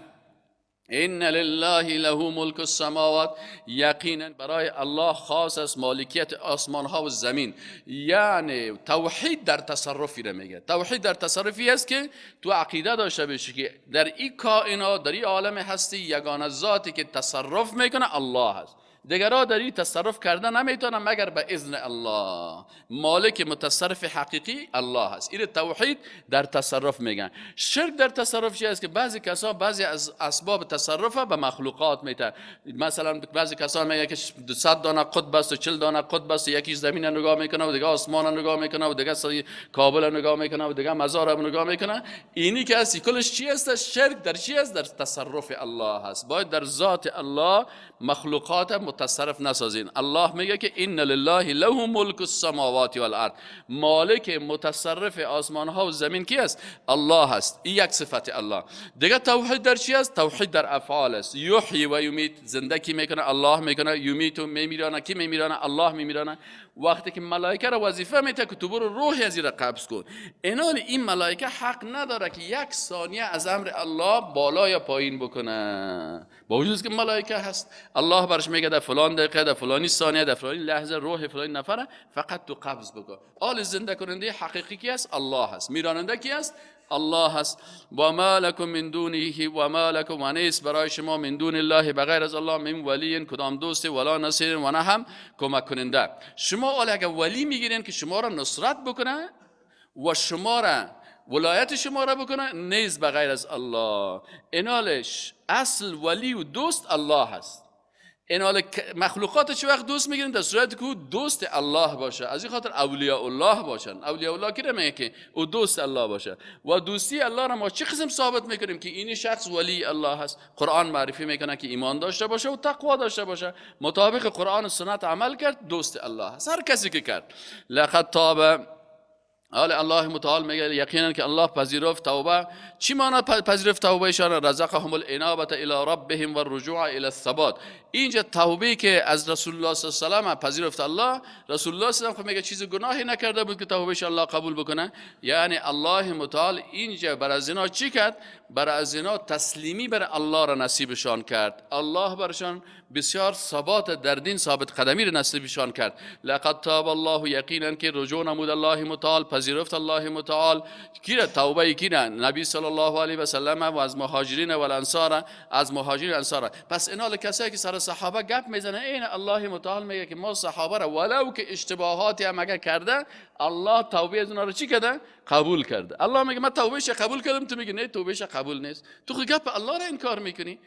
ان لله له ملک السماوات، یقینا برای الله خاص است مالکیت آسمان ها و زمین. یعنی توحید در تصرفی را میگه. توحید در تصرفی است که تو عقیده داشته باشی که در این کائنات، در این عالم هستی، یگانه ذاتی که تصرف میکنه الله هست. دیگرها در این تصرف کردن نمیتونن مگر به اذن الله. مالک متصرف حقیقی الله هست. این توحید در تصرف میگن. شرک در تصرف چی است؟ که بعضی کسا بعضی از اسباب تصرف به مخلوقات میتن. مثلا بعضی کسا میگه که 100 دانه قطب است و 40 دانه قطب است، یکی زمین نگاه میکنه و دیگه آسمان نگاه میکنه و دیگه کابل نگاه میکنه و دیگه مزار نگاه میکنه. اینی که است کلش چی است؟ شرک در چی است؟ در تصرف الله هست. باید در ذات الله مخلوقات متصرف نسازین. الله میگه که ان لله له ملک السماوات والارض، مالک متصرف آسمان ها و زمین کی است؟ الله هست. این یک صفت الله. دیگه توحید در چی است؟ توحید در افعال است. یحیی و یمیت، زنده کی میکنه؟ الله میکنه. یمیت، میمیرانه کی میمیرانه؟ الله میمیرانه. وقتی که ملائکه را وظیفه میده که تو برو روحی از این قبض کن، اینال این ملائکه حق نداره که یک ثانیه از امر الله بالا یا پایین بکنه. با وجود که ملائکه هست، الله برش میگه در فلان دقیقه، در فلانی ثانیه، در فلانی لحظه روح فلانی نفره فقط تو قبض بکن. آل زنده کننده حقیقی کی است؟ الله هست. میراننده کی است؟ الله هست. و ما لکم من دونه و ما لکم و نیست برای شما من دون الله بغیر از الله من ولی کدام دوست ولا نصیر و نه هم کمک کننده. شما اگر ولی میگیرین که شما را نصرت بکنه و شما را ولایت شما را بکنه نیست بغیر از الله. اینالش اصل ولی و دوست الله هست. اینال مخلوقات چه وقت دوست میگیرن؟ در صورتی که او دوست الله باشه. از این خاطر اولیاء الله باشن. اولیاء الله کی میگه که او دوست الله باشه. و دوستی الله را ما چه قسم ثابت میکنیم که این شخص ولی الله هست؟ قرآن معرفی میکنه که ایمان داشته باشه و تقوا داشته باشه، مطابق قرآن و سنت عمل کرد، دوست الله هست. هر کسی که کرد. لقد تاب، الله متعال میگه یقینا که الله پذیرفت توبه. چی معنی پذیرفت توبه ایشان؟ رزقهم الانابه الی ربهم والرجوع الی الثبات. اینجا توبه که از رسول الله صلی الله علیه و آله پذیرفت الله، رسول الله صلی الله علیه و آله میگه چیز گناهی نکرده بود که توبهش الله قبول بکنه. یعنی الله متعال اینجا برای زنا چی کرد؟ برای زنا تسلیمی برای الله را نصیبشان کرد. الله برشان بسیار ثبات در دین، ثابت قدمی را نصیبشان کرد. لقد تاب الله، یقینا که رجوع نمود الله متعال، پذیرفت الله متعال کی را؟ توبه کی را؟ نبی صلی الله علیه و سلم و از مهاجرین و الانصار، از مهاجرین انصار. پس اینا کسایی که سر صحابه گپ میزنه، این الله متعال میگه که ما صحابه را ولو که اشتباهاتی هم اگر کرده، الله توبه از اونها رو چی کرده؟ قبول کرده. الله میگه من توبهش قبول کردم، تو میگی نه توبهش قبول نیست. تو خود گپ الله را انکار میکنی.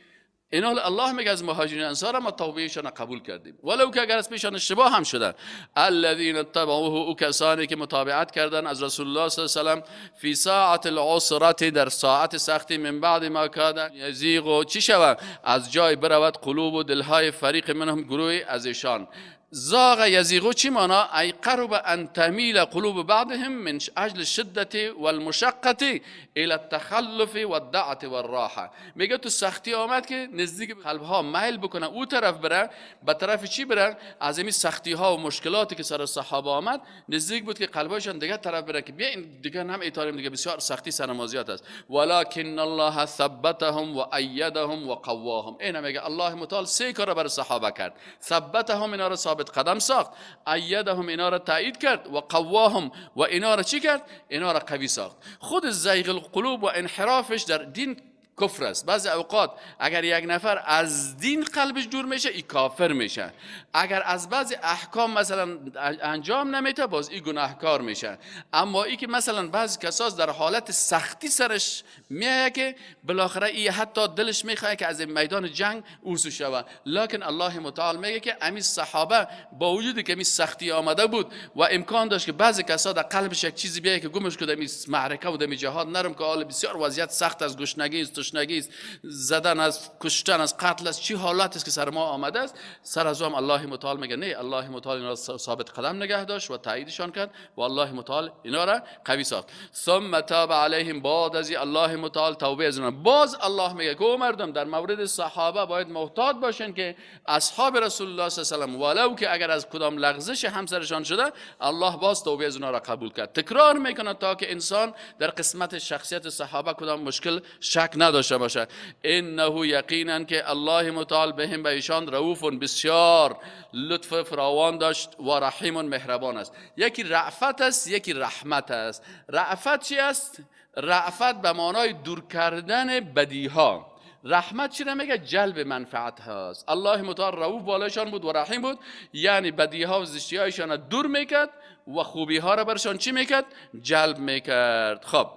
اینا الله میگه از مهاجرین انصار ما توبهشون قبول کردیم ولو که اگر از پیشان اشتباه هم شدن. الذين اتبعوه، او کسانی که متابعت کردن از رسول الله صلی الله علیه و سلم، فی ساعت العسرة، در ساعت سختی، من بعد ما کاد یزیغ، چی شود؟ از جای برود قلوب و دلهای فریق منهم، گروهی از ایشان. زاغ یزیغو چی مانا؟ ای قرب ان تمیل قلوب بعضهم من اجل الشدة والمشقة الى التخلف والدعة والراحه. میگه تو سختی آمد که نزدیک قلب ها میل بکنه او طرف بره. به طرف چی بره؟ از این سختی ها و مشکلاتی که سر صحابه آمد نزدیک بود که قلبشان دیگه طرف بره که بیا این دیگه هم ایتالیم دیگه بسیار سختی سرمازیات است. ولکن الله ثبتهم و ایدهم و قواهم. اینا میگه الله متعال سه کار بر صحابه کرد. ثبتهم، اینا را ثابت قدم ساخت. ایدهم، اینا را تایید کرد. و قواهم، و اینا را چی کرد؟ اینا را قوی ساخت. خود زیغ القلوب و انحرافش در دین کفر است. بعضی اوقات اگر یک نفر از دین قلبش دور میشه، ای کافر میشه. اگر از بعضی احکام مثلا انجام نمیده، باز ای گناهکار میشه. اما ای که مثلا بعضی کساس در حالت سختی سرش میایه که بالاخره ای حتی دلش میخواد که از میدان جنگ اوسو شود. لکن الله متعال میگه که امی صحابه با وجودی که می سختی آمده بود و امکان داشت که بعضی کسا در قلبش یک چیزی بیایه که گمش کنه، می معرکه و می جهاد نرم که حال بسیار وضعیت سخت از گشنگی است، تشنگی است، زدن از کشتن از قتل است، چی حالات است که سر ما آمده است. سر از هم الله متعال میگه نه، الله متعال اینا را ثابت قدم نگه داشت و تاییدشان کرد و الله متعال اینا را قوی ساخت. ثم تاب علیهم، بعد از الله متعال توبه از اونها. باز الله میگه که مردم در مورد صحابه باید محتاط باشن که اصحاب رسول الله صلی الله علیه و آله ولو که اگر از کدام لغزش همسرشان شده، الله باز توبه از اونها را قبول کرد. تکرار میکنه تا که انسان در قسمت شخصیت صحابه کدام مشکل شک نداشته باشه. انه یقینا که الله متعال بهم به ایشان رؤوف، بسیار لطف فراوان داشت، و رحیم، مهربان است. یکی رأفت است، یکی رحمت است. رأفت چی است؟ رأفت به معنای دور کردن بدیها. رحمت چی میگه؟ جلب منفعت هاست. الله متعال رؤوف بالایشان بود و رحیم بود، یعنی بدیها و زشتی هایشان دور میکرد و خوبی ها را برشان چی میکرد؟ جلب میکرد. خب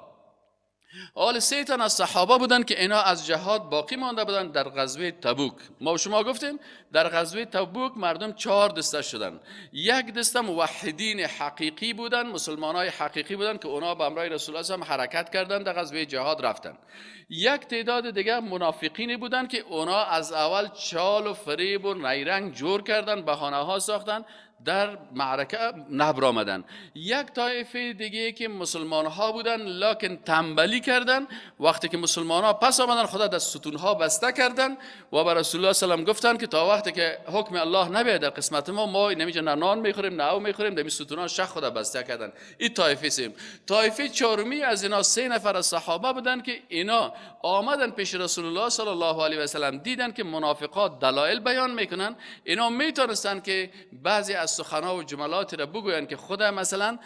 حال سه تن از صحابه بودن که اینا از جهاد باقی مانده بودن در غزوه تبوک. ما شما گفتیم در غزوه تبوک مردم 4 دسته شدن. یک دسته موحدین حقیقی بودن، مسلمانای حقیقی بودن که اونا به امرای رسول الله هم حرکت کردن، در غزوه جهاد رفتن. یک تعداد دیگه منافقینی بودن که اونا از اول چال و فریب و نیرنگ جور کردن، بهانه ها ساختن، در معرکه نبر آمدن. یک طایفه دیگه که مسلمان ها بودن لکن تنبلی کردن، وقتی که مسلمان ها پس آمدن خدا در ستون ها بسته کردن و به رسول الله سلام گفتن که تا وقتی که حکم الله نبیاد در قسمت ما نمیشه نه نان میخوریم نه او میخوریم. در ستون ها شخ خدا بسته کردن. این طایفه سیم. طایفه چهارمی از اینا 3 نفر از صحابه بودن که اینا آمدن پیش رسول الله صلی الله علیه و سلم، دیدن که منافقات دلایل بیان میکنن، اینا میتونستن که بعضی از از سخنها و جملاتی را بگوین که خود مثلا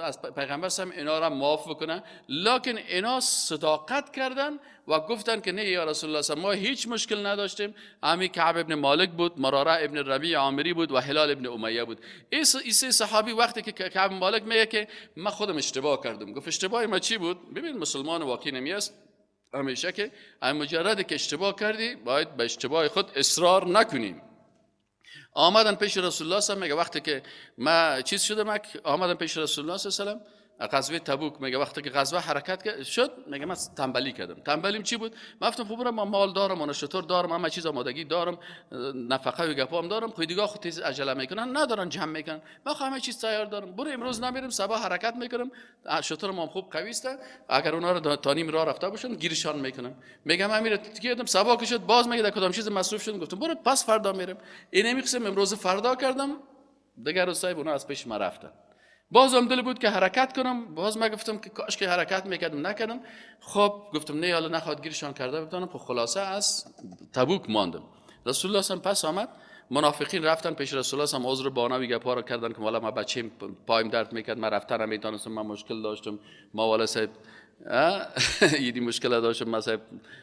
از پیغمبر هم اینا را معاف بکنه، لکن اینا صداقت کردن و گفتن که نه یا رسول الله ما هیچ مشکل نداشتیم. امی کعب ابن مالک بود، مراره ابن ربیع عامری بود و هلال ابن امیه بود. این سه صحابی وقتی که کعب مالک میگه که من خودم اشتباه کردم، گفت اشتباه ما چی بود؟ ببین مسلمان واقعی نمیست همیشه که مجرد که اشتباه کردی باید به اشتباه خود اصرار نکنیم. آمدن پیش رسول الله صلی الله علیه و وقتی که ما چیز شده آمدن پیش رسول الله صلی الله علیه و غزوه تبوک میگه وقتی که غزوه حرکت شد میگه من تنبلی کردم. تنبلیم چی بود؟ من گفتم خب من مال دارم، من شطور دارم، همه چیز آمادگی دارم، نفقه و گپام دارم، خود دیگه خود تیز عجله میکنن ندارن جمع میکنن، من همه چیز تیار دارم، برو امروز نمیرم صبح حرکت میکنم، شطورم هم خوب قوی است، اگر اونا رو تا نیم راه رفته باشن گیرشان میکنم. میگم من میرم دیگه صبح که شد باز میگه کدام چیز مصروف شدم، گفتم برو پس فردا میرم. این نمیخوام امروز فردا کردم، دیگه روز صاحب اونا از پیش ما رفتن. بازم دل بود که حرکت کنم، باز من گفتم که کاش که حرکت میکردم نکردم. خب گفتم نه حالا نخواد گیرشان کرده بتونم. خب خلاصه از تبوک ماندم. رسول الله صلی پس آمد، منافقین رفتن پیش رسول الله صلی عذر بانوی گپا رو کردن که والا ما بچه‌م پایم درد میکرد، من رفتن نمیتونستم، من مشکل داشتم، ما والا صاحب یه مشکل داشتم، مثلا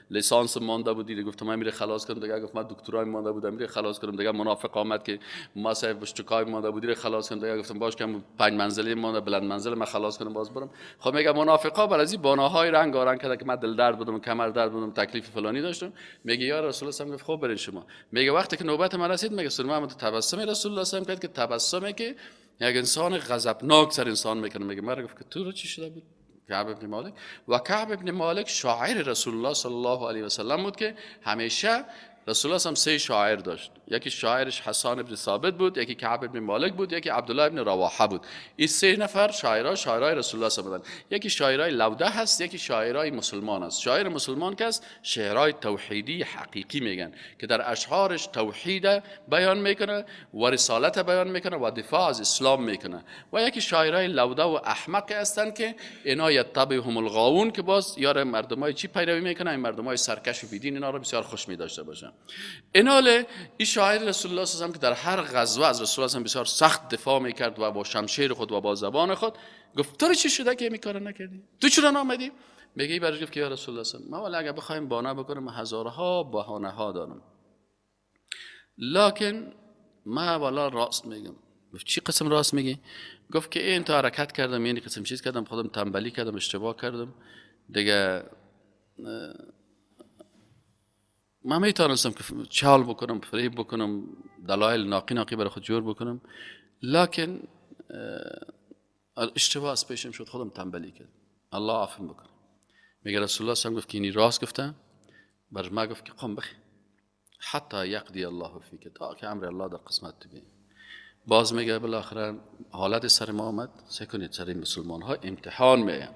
لیسانس مونده بود، دیگه گفتم من میره خلاص کنم، دیگه گفت من دکترای مونده بودم میره خلاص کنم، دیگه منافق آمد که ما صاحب بشتکای مونده بود دیگه خلاص کنم، دیگه گفتم باش کم 5 منزله مونده بلند منزل من خلاص کنم باز برم. خب میگه منافقا بر از این بناهای رنگارنگ کردن که من دل درد بودم، کمر درد بودم، تکلیف فلانی داشتم. میگه یا رسول الله صلی خب برین شما. میگه وقتی که نوبت من رسید میگه سلام تبسم رسول الله صلی کرد که تبسمی که یک انسان غضبناک سر انسان میکنه. میگه من گفت که تو رو چی شده بود؟ کعب ابن مالک. و کعب ابن مالک شاعر رسول الله صلی الله علیه و سلم بود که همیشه رسول الله هم 3 شاعر داشت. یکی شاعرش حسان ابن ثابت بود، یکی کعب ابن مالک بود، یکی عبدالله ابن رواحه بود. این 3 نفر شاعرای رسول الله صلی الله علیه و یکی شاعرای لوده هست، یکی شاعرای مسلمان است. شاعر مسلمان که است شعرهای توحیدی حقیقی میگن که در اشعارش توحید بیان میکنه و رسالت بیان میکنه و دفاع از اسلام میکنه. و یکی شاعرای لوده و احمق هستند که اینا یتبعهم الغاوون که باز یار مردمای چی پیروی میکنن، این مردمای سرکش و بیدین اینا رو بسیار خوش می‌داشته باشن. ایناله این شاعر رسول الله صلی الله علیه و که در هر غزوه از رسول الله بسیار سخت دفاع میکرد و با شمشیر خود و با زبان خود گفت تو چی شده که این کارو نکردی؟ تو چرا نامدی؟ میگه برش گفت که یا رسول الله صلی الله علیه و ما ولی اگه بخوایم بهانه بکنم هزارها بهانه ها دارم، لکن ما والا راست میگم. گفت چی قسم راست میگی؟ گفت که این تا حرکت کردم، یعنی قسم چیز کردم، خودم تنبلی کردم، اشتباه کردم دیگه، من میتونستم که چال بکنم، فریب بکنم، دلایل ناقی برای خود جور بکنم، لکن اشتباه از پیشم شد، خودم تنبلی کردم، الله عفو بکنه. میگه رسول الله صلی الله علیه و گفت که اینی راست گفته، بر ما گفت که قم بخی حتی یقضی الله فیک، تا که امر الله در قسمت تو بیاد. باز میگه بالاخره حالت سر ما آمد، سکنید سر مسلمان ها امتحان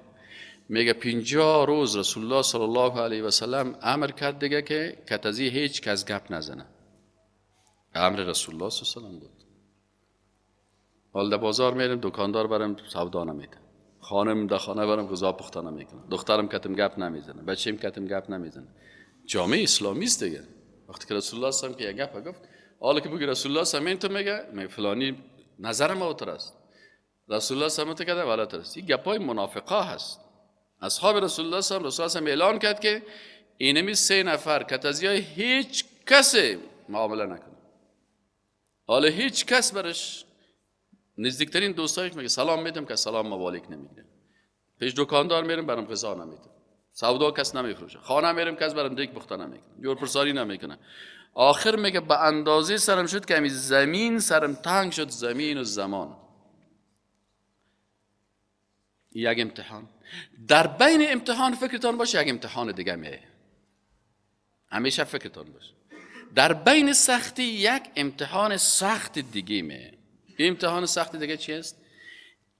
میگه 50 روز رسول الله صلی الله علیه و سلم امر کرد دیگه که کتازی هیچ کس گپ نزنه. امر رسول الله صلی الله علیه و سلم بود. حال در بازار میرم دکاندار برام سودا نمیده، خانم در خانه برام غذا پخته نمیکنه، دخترم کتم گپ نمیزنه، بچه‌م کتم گپ نمیزنه. جامعه اسلامی است دیگه. وقتی که رسول الله صلی الله علیه و سلم که یک گپ گفت، حالا که بگی رسول الله صلی الله علیه و سلم میگه فلانی نظرم اوتر است، رسول الله صلی الله علیه و سلم والا تر است. این گپای منافقا هست. اصحاب رسول الله صلی الله علیه و سلم اعلان کرد که اینمی 3 نفر کتازیای هیچ کس معامله نکنه. حالا هیچ کس برش نزدیکترین دوستایش میگه سلام میدم که سلام مبالک نمیگه، پیش دکاندار میرم برام غذا نمیده، سودا کس نمیفروشه، خانه میرم کس برام دیگ پخته نمیکنه، جور پرساری نمیکنه. آخر میگه به اندازه سرم شد که همین زمین سرم تنگ شد، زمین و زمان. یک امتحان در بین امتحان فکرتان باشه، یک امتحان دیگه میه، همیشه فکرتان باشه در بین سختی یک امتحان سخت دیگه میه. این امتحان سخت دیگه چی است؟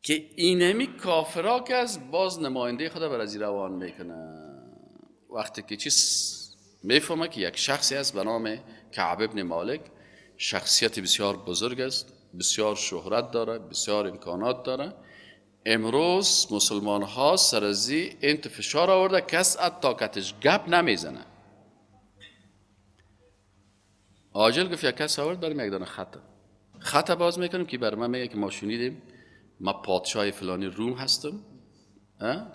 که اینمی کافرها که از باز نماینده خدا بر از روان میکنه. وقتی که چیز میفهمه که یک شخصی است به نام کعب ابن مالک، شخصیت بسیار بزرگ است، بسیار شهرت داره، بسیار امکانات داره، امروز مسلمان ها سرزی انت فشار آورده، کس از طاقتش گپ نمیزنه. عاجل گفت یک کس آورد بریم یک دانه خط باز میکنیم که بر من میگه که ما شنیدیم ما پادشاه فلانی روم هستم،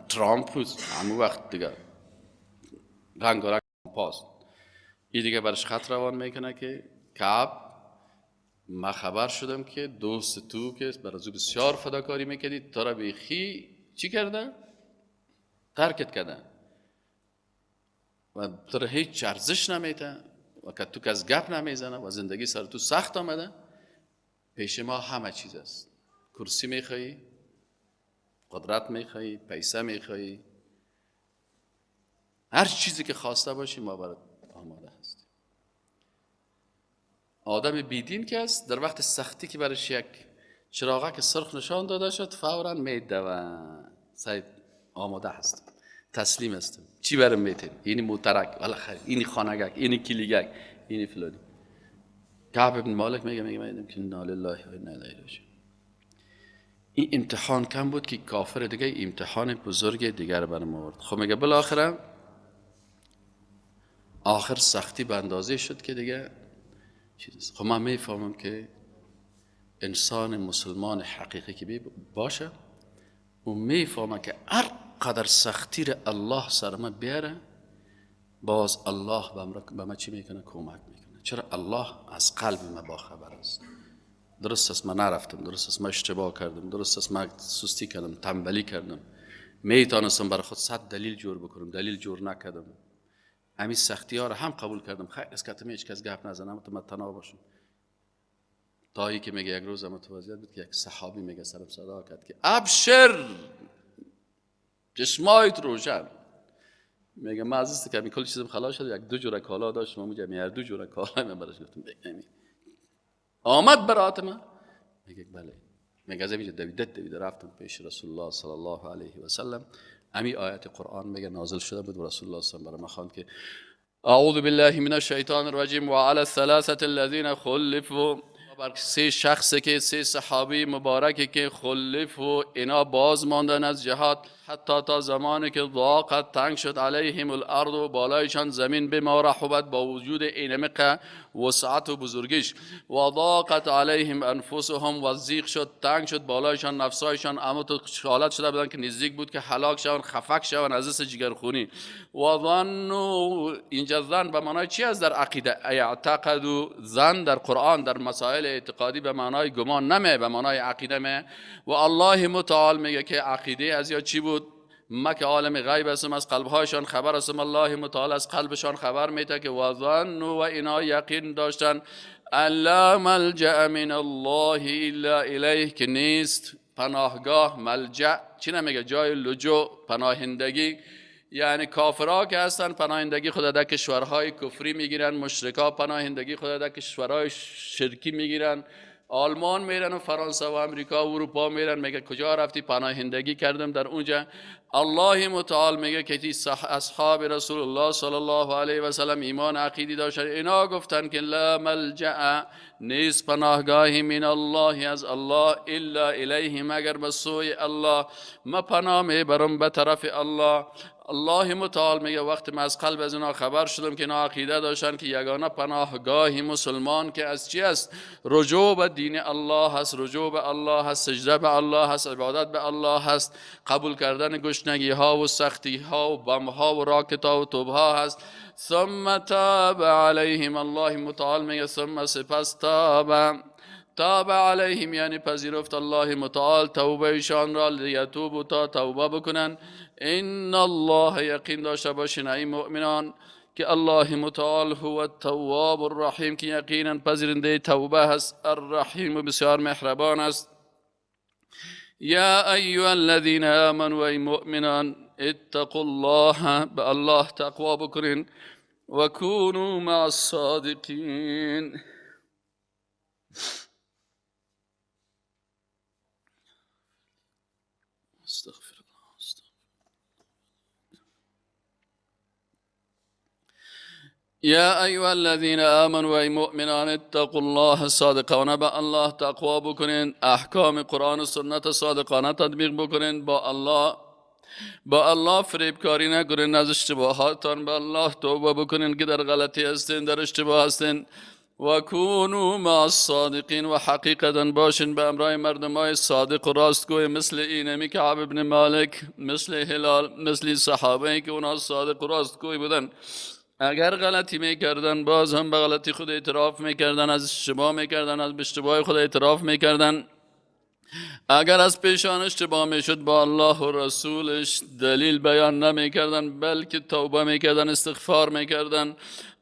ترامپ همون وقت دیگه رنگارنگ پاس این دیگه برش خط روان میکنه که کعب ما خبر شدم که دوست تو که برای بسیار فداکاری میکردی تا را بیخی چی کرده؟ ترکت کرده و تو را هیچ ارزش نمیده و که تو که از گپ نمیزنه و زندگی سر تو سخت آمده. پیش ما همه چیز است. کرسی میخوایی، قدرت میخوایی، پیسه میخوایی، هر چیزی که خواسته باشی ما برات آماده هست. آدم بیدین که است در وقت سختی که برش یک چراغه که سرخ نشان داده شد فوراً میده و سعید آماده هست، تسلیم هستم. چی برم میتین؟ اینی موترک، والا خیر، اینی خانگک، اینی کلیگک، اینی فلانی. کعب ابن مالک میگم که انا لله و انا الیه راجعون. این امتحان کم بود که کافر دیگه امتحان بزرگ دیگر برام آورد. خب میگه بالاخره آخر سختی به اندازه شد که دیگه چیز. خب من میفهمم که انسان مسلمان حقیقی که باشه و میفهمه که هر قدر سختی را الله سر ما بیاره باز الله به ما چی میکنه؟ کمک میکنه. چرا؟ الله از قلب ما با خبر است. درست است من نرفتم، درست است من اشتباه کردم، درست است من سستی کردم، تنبلی کردم، میتونستم برای خود 100 دلیل جور بکنم، دلیل جور نکردم. همین سختی ها را هم قبول کردم. خیر از کتم هیچ کس گپ نزنم تو من تنها باشم. تا ای که میگه یک روز متوجه بود که یک صحابی میگه سرم صدا کرد که ابشر چشمایت روشن. میگه من عزیز که کل چیزم خلاص شد، یک دو جور کالا داشتم و میگم دو جور کالا من براش گفتم بگم آمد برات من. میگه بله. میگه از اینجا دویده رفتم پیش رسول الله صلی الله علیه و سلم. امی آیت قرآن میگه نازل شده بود و رسول الله صلی الله علیه و سلم برای ما خواند که اعوذ بالله من الشیطان الرجیم و علی الثلاثه الذین خلفوا. بر سه شخصی که سه صحابی مبارکی که خلف و اینا باز ماندن از جهاد حتی تا زمانی که ضاقت تنگ شد علیهم الارض و بالایشان زمین بما رحبت با وجود اینمه وسعت و بزرگیش و ضاقت علیهم انفسهم و ضیق شد تنگ شد بالایشان نفسایشان اما تو حالت شده بودن که نزدیک بود که هلاک شون خفک شون از دست جگرخونی و ظنوا. اینجا ظن به معنای چی است در عقیده؟ اعتقدوا. ظن در قرآن در مسائل اعتقادی به معنای گمان نمی، به معنای عقیده می. و الله متعال میگه که عقیده از یا چی بود؟ ما که عالم غیب هستم از قلبهایشان خبر هستم. الله متعال از قلبشان خبر میده که و ظنوا و اینا یقین داشتن ان لا ملجأ من الله الا الیه که نیست پناهگاه. ملجأ چی نمیگه؟ جای لجوء، پناهندگی. یعنی کافرها که هستن پناهندگی خود در کشورهای کفری میگیرن، مشرکا پناهندگی خود در کشورهای شرکی میگیرن. آلمان میرن و فرانسه و امریکا و اروپا میرن، میگه کجا رفتی؟ پناهندگی کردم در اونجا. الله متعال میگه که اصحاب رسول الله صلی الله علیه و سلم ایمان عقیدی داشتن، اینا گفتن که لا ملجأ نیست پناهگاهی من الله از الله الا الیه مگر به سوی الله. ما پناه میبرم به طرف الله. الله متعال میگه وقتی من از قلب از اینا خبر شدم که اینا عقیده داشتن که یگانه پناهگاهی مسلمان که از چی است؟ رجوع به دین الله هست، رجوع به الله هست، سجده به الله هست، عبادت به الله هست، قبول کردن گشنگی ها و سختی ها و بم ها و راکت ها و توب ها هست. ثم تاب علیهم. الله متعال میگه ثم سپس تاب علیهم یعنی پذیرفت الله متعال توبه ایشان را لیتوبوا تا توبه بکنن. ان الله یقین داشته باشین ای مؤمنان که الله متعال هو التواب الرحیم که یقینا پذیرنده توبه هست، الرحیم بسیار مهربان است. یا ایها الذین آمنوا ای مؤمنان اتقوا الله به الله تقوا بکنین و کونوا مع الصادقین. استغفر الله. یا ایها الذین آمنوا ای مؤمنان اتقوا الله صادقانه به الله تقوا بکنین، احکام قرآن و سنت صادقانه تطبیق بکنین، با الله فریبکاری نکنین، از اشتباهاتان به الله توبه بکنین که در غلطی هستین، در اشتباه هستین. و کونوا مع الصادقین و حقیقتا باشین به امرای مردمای صادق و راستگوی مثل اینمی کعب ابن مالک، مثل هلال، مثل صحابه که اونا صادق و راستگوی بودن. اگر غلطی میکردن باز هم به غلطی خود اعتراف میکردن، از اشتباه میکردن، از اشتباه خود اعتراف میکردن. اگر از پیشان اشتباه میشد با الله و رسولش دلیل بیان نمیکردن، بلکه توبه میکردن، استغفار میکردن.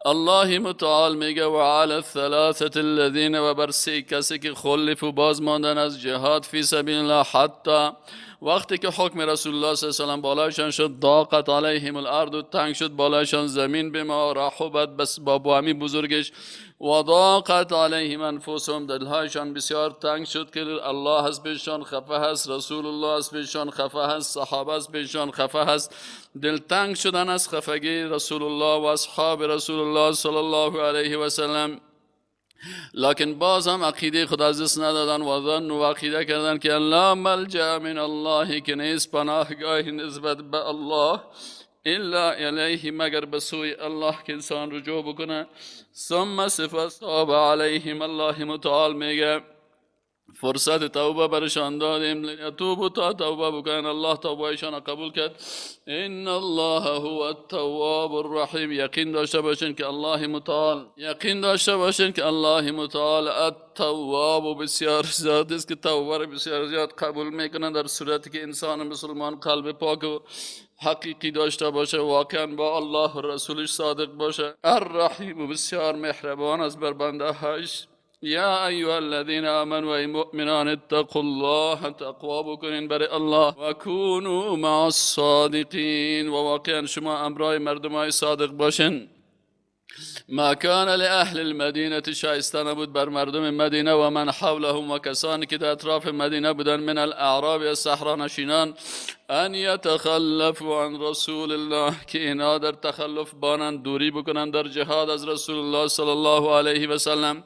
الله متعال میگه و علی الثلاثه الذین، و بر سه کسی که خلفوا باز ماندن از جهاد فی سبیل الله، حتی وقتی که حکم رسول الله صلی الله علیه و بالایشان شد، ضاقت علیهم الارض، تنگ شد بالایشان زمین، بما رحبت، بس با بوامی بزرگش، و ضاقت علیهم انفسهم، دلهایشان بسیار تنگ شد که الله از پیشان خفه هست، رسول الله از پیشان خفه هست، صحابه از پیشان خفه هست. دل تنگ شدن از خفگی رسول الله و اصحاب رسول الله صلی الله علیه و سلم، لکن باز هم عقیده خود از دست ندادن و ظن و عقیده کردن که لا ملجأ من الله، که نیست پناهگاهی نسبت به الله الا الیه، مگر به سوی الله که انسان رجوع بکنه. ثم سپس تاب علیهم، الله متعال میگه فرصت توبه برشان دادیم، لیتوبوا، تا توبه بکنن، الله توبهشان قبول کرد. ان الله هو التواب الرحیم، یقین داشته باشین که الله متعال، یقین داشته باشین که الله متعال التواب، بسیار زیاد است که توبه را بسیار زیاد قبول میکنه، در صورتی که انسان مسلمان قلب پاک و حقیقی داشته باشه، واقعا با الله و رسولش صادق باشه. الرحیم، بسیار مهربان است بر بنده هاش. یا ایها الذین آمنوا، ای مؤمنان، اتقوا الله، تقوا بکنین برای الله، و کونوا مع الصادقین، و واقعا شما امرای مردمای صادق باشین. ما کان لأهل المدینه، شایسته نبود بر مردم مدینه و من حولهم، و کسانی که در اطراف مدینه بودن، من الاعراب، از صحرانشینان، ان یتخلفوا عن رسول الله، که اینا در تخلف بانند، دوری بکنند در جهاد از رسول الله صلی الله علیه و سلم.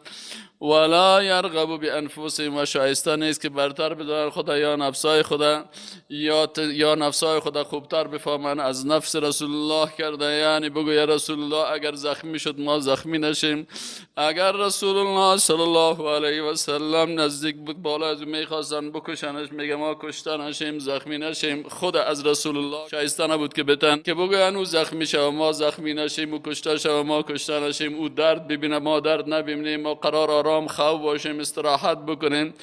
ولا یرغبوا بانفسهم، و شایسته نیست که برتر بدارن خدا یا نفسای خدا، یا نفسای خدا خوبتر بفهمن از نفس رسول الله کرده. یعنی بگو یا رسول الله اگر زخمی شد ما زخمی نشیم، اگر رسول الله صلی الله علیه و سلم نزدیک بود بالا از میخواستن بکشنش، میگه ما کشته نشیم، زخمی نشیم. خود از رسول الله شایسته نبود که بتن که بگو انو زخمی شو ما زخمی نشیم، و کشته شو ما کشته نشیم، او درد ببینه ما درد نبینیم، ما قرار آرام خواب باشیم، استراحت بکنیم.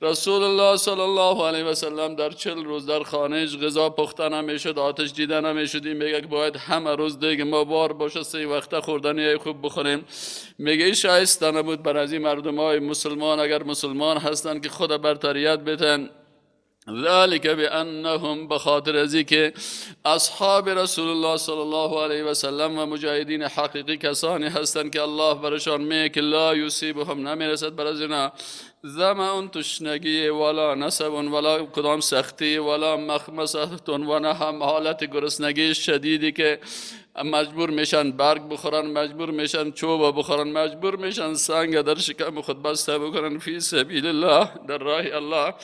رسول الله صلی الله علیه و سلم در 40 روز در خانهش غذا پخته نمیشد، آتش دیده نمیشد. این میگه که باید همه روز دیگه ما بار باشه 3 وقته خوردنی خوب بخوریم. میگه شایسته نبود بر از این مردمای مسلمان، اگر مسلمان هستن، که خود برتریت بتن. ذلك بانهم، بخاطر ازی که اصحاب رسول الله صلی الله علیه و سلم و مجاهدین حقیقی کسانی هستند که الله برشان میگه که لا یصیبهم، نمیرسد بر از اینا ظمأ، تشنگی، ولا نصب، ولا کدام سختی، ولا مخمصه، و نه هم حالت گرسنگی شدیدی که مجبور میشن برگ بخورن، مجبور میشن چوب بخورن، مجبور میشن سنگ در شکم خود بسته بکنن فی سبیل الله، در راه الله.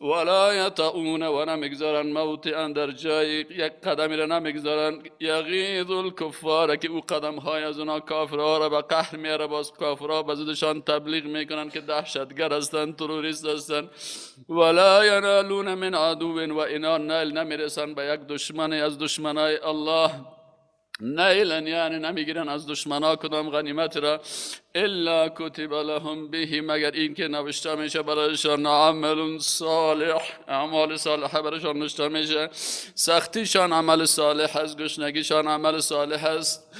ولا یطعون، و نمیگذارن موطئا، در جای یک قدمی را نمیگذارن، یغیظ الکفار، که او قدم های از اونا کافرها را به قهر میاره، باز کافرها به ضدشان تبلیغ میکنن که دهشتگر هستند، تروریست هستند. ولا ینالون من عدو، و اینا نیل نمیرسن به یک دشمنی از دشمنای الله، نیلن یعنی نمیگیرن از دشمنا کدام غنیمت را، الا کتب لهم به، مگر این که نوشته میشه برایشان عمل صالح، اعمال صالحه برایشان نوشته میشه. سختیشان عمل صالح است، گشنگیشان عمل صالح است،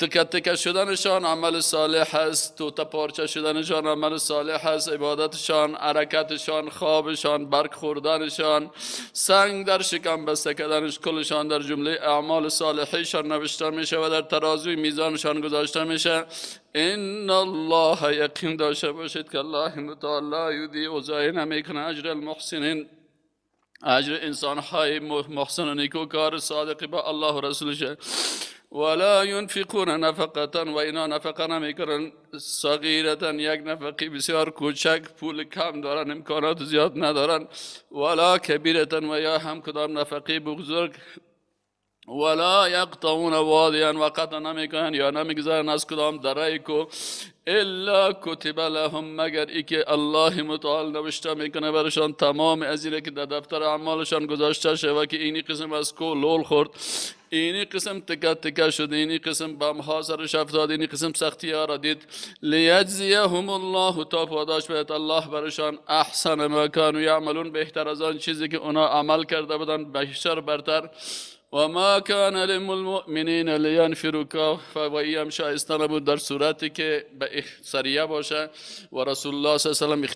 تکه تکه شدنشان عمل صالح است، توته پارچه شدنشان عمل صالح است، عبادتشان، حرکتشان، خوابشان، برگ خوردنشان، سنگ در شکم بسته کردنش، کلشان در جمله اعمال صالحیشان نوشته میشه و در ترازوی میزانشان گذاشته میشه. ان الله، یقین داشته باشید که الله متعال لا یضیع، ضایع نمیکنه اجر المحسنین، اجر انسان های محسن و نیکوکار صادق با الله و رسولشه. ولا ينفقون نفقة، و اینا نفقه نمیکنن، صغیرتا، یک نفقی بسیار کوچک، پول کم دارن، امکانات زیاد ندارن، ولا کبیرتا، و یا هم کدام نفقی بزرگ، ولا یقطعون وادیا و قطع نمیکنن یا نمیگذارن از کدام دره کو الا کتب لهم، مگر ای که الله متعال نوشته میکنه برشان تمام از اینه که در دفتر اعمالشان گذاشته شده که اینی قسم از کو لول خورد، اینی قسم تکه تکه شد، اینی قسم بمها سرش افتاد، اینی قسم سختی ها را دید. لیجزیهم الله، تا پاداش بهت الله برشان احسن ما کانوا یعملون، بهتر از آن چیزی که اونا عمل کرده بودن، بیشتر برتر. و ما کان للمؤمنین لینفروا کافه، و این هم شایسته نبود در صورتی که به سریه باشه و رسول الله صلی الله علیه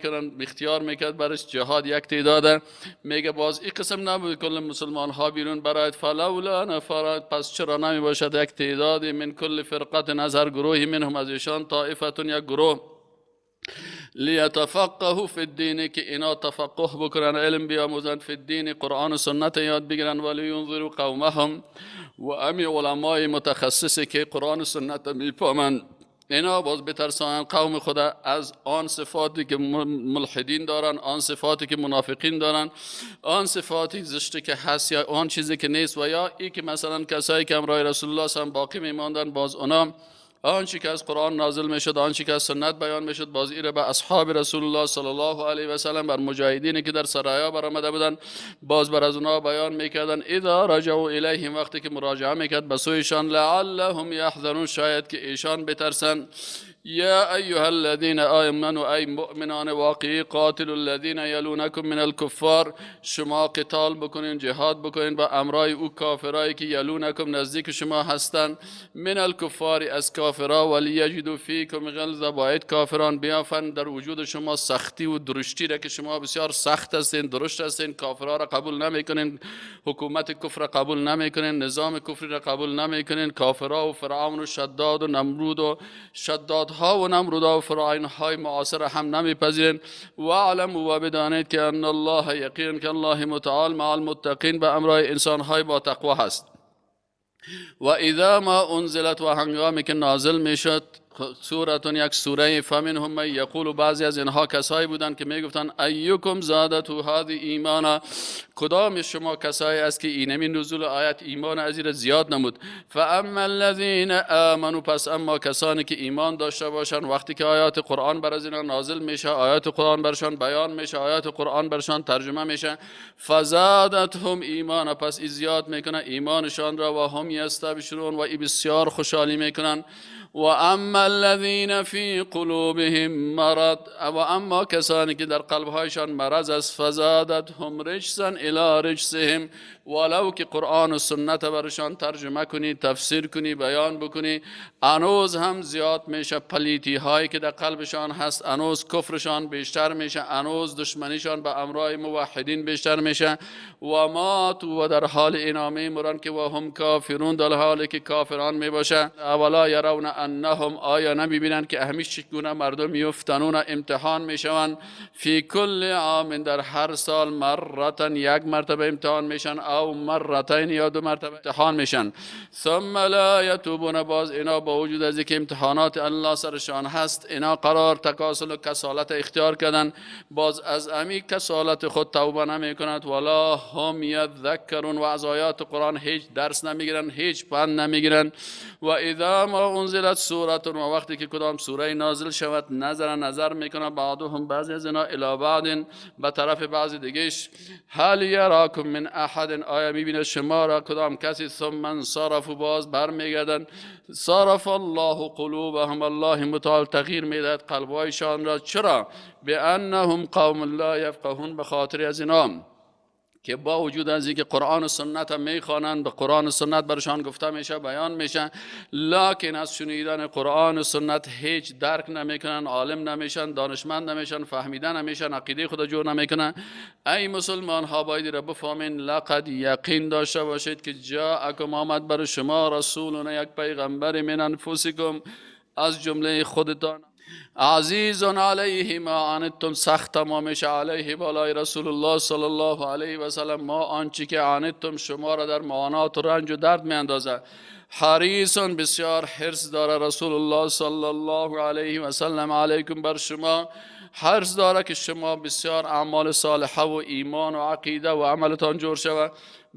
و اختیار میکرد برش جهاد یک تعداده، میگه باز این قسم نبود کل مسلمان ها بیرون برایت، فلولا نفر، پس چرا نمی باشد یک تعدادی من کل فرقت، از هر گروهی منهم از ایشان، طائفتون یک گروه، لیتفقهوا فی الدین، که اینا تفقه بکنن، علم بیاموزن، فی الدین، قرآن و سنت یاد بگیرن، ولینذروا قومهم، و امی علمای متخصصی که قرآن و سنت میفهمن، اینا باز بترسانن قوم خدا از آن صفاتی که ملحدین دارن، آن صفاتی که منافقین دارن، آن صفاتی زشتی که هست یا آن چیزی که نیست، و یا ای که مثلا کسایی که امرای رسول الله هم باقی میماندن، باز اونا آنچه که از قرآن نازل میشد، آنچه که از سنت بیان میشد، باز ایره به اصحاب رسول الله صلی الله علیه و سلم، بر مجاهدینی که در سرایا برآمده بودن، باز بر از اونها بیان میکردن. اذا رجعوا الیهم، وقتی که مراجعه میکرد به سویشان، لعلهم یحذرون، شاید که ایشان بترسن. یا ایها الذین آمنوا، ای مؤمنان واقعی، قاتلوا الذین یلونکم من الکفار، شما قتال بکنین، جهاد بکنین با امرای او کافرایی که یلونکم نزدیک شما هستند، من الکفار از کافرا، ولیجدوا فیکم غلظه، باید کافران بیافن در وجود شما سختی و درشتی را که شما بسیار سخت هستین، درشت هستین، کافرها را قبول نمیکنین، حکومت کفر را قبول نمیکنین، نظام کفری را قبول نمیکنین، کافرها و فرعون و شداد و نمرود و شداد ها و نمرودا و فرعون های معاصر هم نمیپذیرن. و علم و بدانید که ان الله، یقین که الله متعال، مع المتقین، به امرای انسان های با تقوا هست. و اذا ما انزلت، و هنگامی که نازل میشد سورتون، یک سوره، فمنهم من یقول، بعضی از اینها کسایی بودند که میگفتن ایکم زادته هذه ایمانا، کدام شما کسایی است که اینمی نزول آیت ایمان از این زیاد نمود. فاما الذین آمنوا، پس اما کسانی که ایمان داشته باشند، وقتی که آیات قرآن بر از اینا نازل میشه، آیات قرآن برشان بیان میشه، آیات قرآن برشان ترجمه میشه، فزادتهم ایمانا، پس زیاد میکنه ایمانشان را، و هم یستبشرون، و ای بسیار خوشحالی میکنن. و اما الذین فی قلوبهم مرض، و اما کسانی که در قلبهایشان مرض است، فزادتهم رجسا الی رجسهم، ولو که قرآن و سنت برشان ترجمه کنی، تفسیر کنی، بیان بکنی، انوز هم زیاد میشه پلیتی هایی که در قلبشان هست، انوز کفرشان بیشتر میشه، انوز دشمنیشان به امرای موحدین بیشتر میشه. و ماتوا، و در حال اینا میمرن که و هم کافرون، در حالی که کافران میباشه. اولا یرون انهم، آیا نمیبینن که همیشه چگونه مردم میفتنون، امتحان میشون، فی کل عام، در هر سال، مرتن، یک مرتبه امتحان میشن، او مرتین، یا دو مرتبه امتحان میشن. ثم لا یتوبون، باز اینا با وجود از اینکه امتحانات الله سرشان هست، اینا قرار تکاسل و کسالت اختیار کردن، باز از امی کسالت خود توبه نمی کند. ولا هم یذکرون، و از آیات قرآن هیچ درس نمیگیرن، هیچ پند نمیگیرن. و اذا ما انزلت سوره، و وقتی که کدام سوره نازل شود، نظر میکنه بعضهم، بعضی از اینا، الی بعض، به طرف بعضی دیگهش، هل یراکم من احد، آیا میبینه شما را کدام کسی، ثم انصرفوا، باز برمیگردن، صرف الله قلوبهم، الله متعال تغییر میدهد قلبایشان را. چرا؟ بانهم قوم لا یفقهون، به خاطر از اینا که با وجود از اینکه قرآن و سنت هم میخوانند، به قرآن و سنت برشان گفته میشه، بیان میشه، لکن از شنیدن قرآن و سنت هیچ درک نمیکنن، عالم نمیشن، دانشمند نمیشن، فهمیدن نمیشن، عقیده خود جور نمیکنن. ای مسلمان ها، باید را بفهمین، لقد یقین داشته باشید که جاءکم، آمد بر شما، رسولنا، یک پیغمبر، من انفسکم، از جمله خودتان، عزیز علیه ما عنتم، سخت تمامش علیه، بالای رسول الله صلی الله علیه و سلم، ما آنچه که عنتم، شما را در معانات و رنج و درد می اندازه. حریص، بسیار حرص داره رسول الله صلی الله علیه و سلم علیکم، بر شما حرص داره که شما بسیار اعمال صالحه و ایمان و عقیده و عملتان جور شود.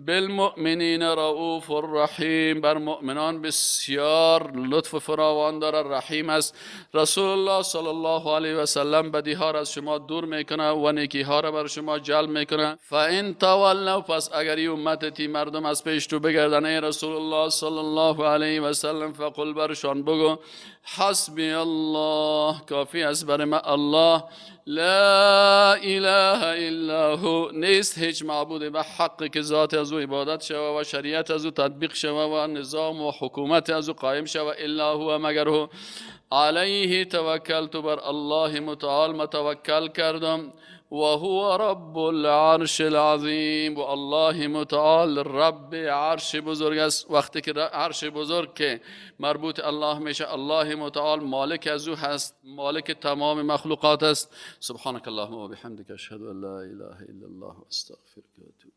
بالمؤمنین رؤوف الرحیم، بر مؤمنان بسیار لطف فراوان داره، رحیم است. رسول الله صلی الله علیه و سلم بدی ها را از شما دور میکنه و نیکی ها را بر شما جلب میکنه. فان تولوا، پس اگر این امتی مردم از پیش تو بگردن ای رسول الله صلی الله علیه و سلم، فقل برشان بگو حسبی الله، کافی است بر من الله، لا اله الا هو، نیست هیچ معبود به حق که ذات از او عبادت شوه و شریعت از او تطبیق شوه و نظام و حکومت از او قائم شوه، الا هو، مگر هو. علیه توکلت، بر الله متعال متوکل کردم، و هو رب العرش العظیم، و الله متعال رب عرش بزرگ است. وقتی که عرش بزرگ که مربوط الله میشه، الله متعال مالک از او هست، مالک تمام مخلوقات است. سبحانك اللهم و بحمدک، اشهد ان لا اله الا الله و استغفرک و اتوب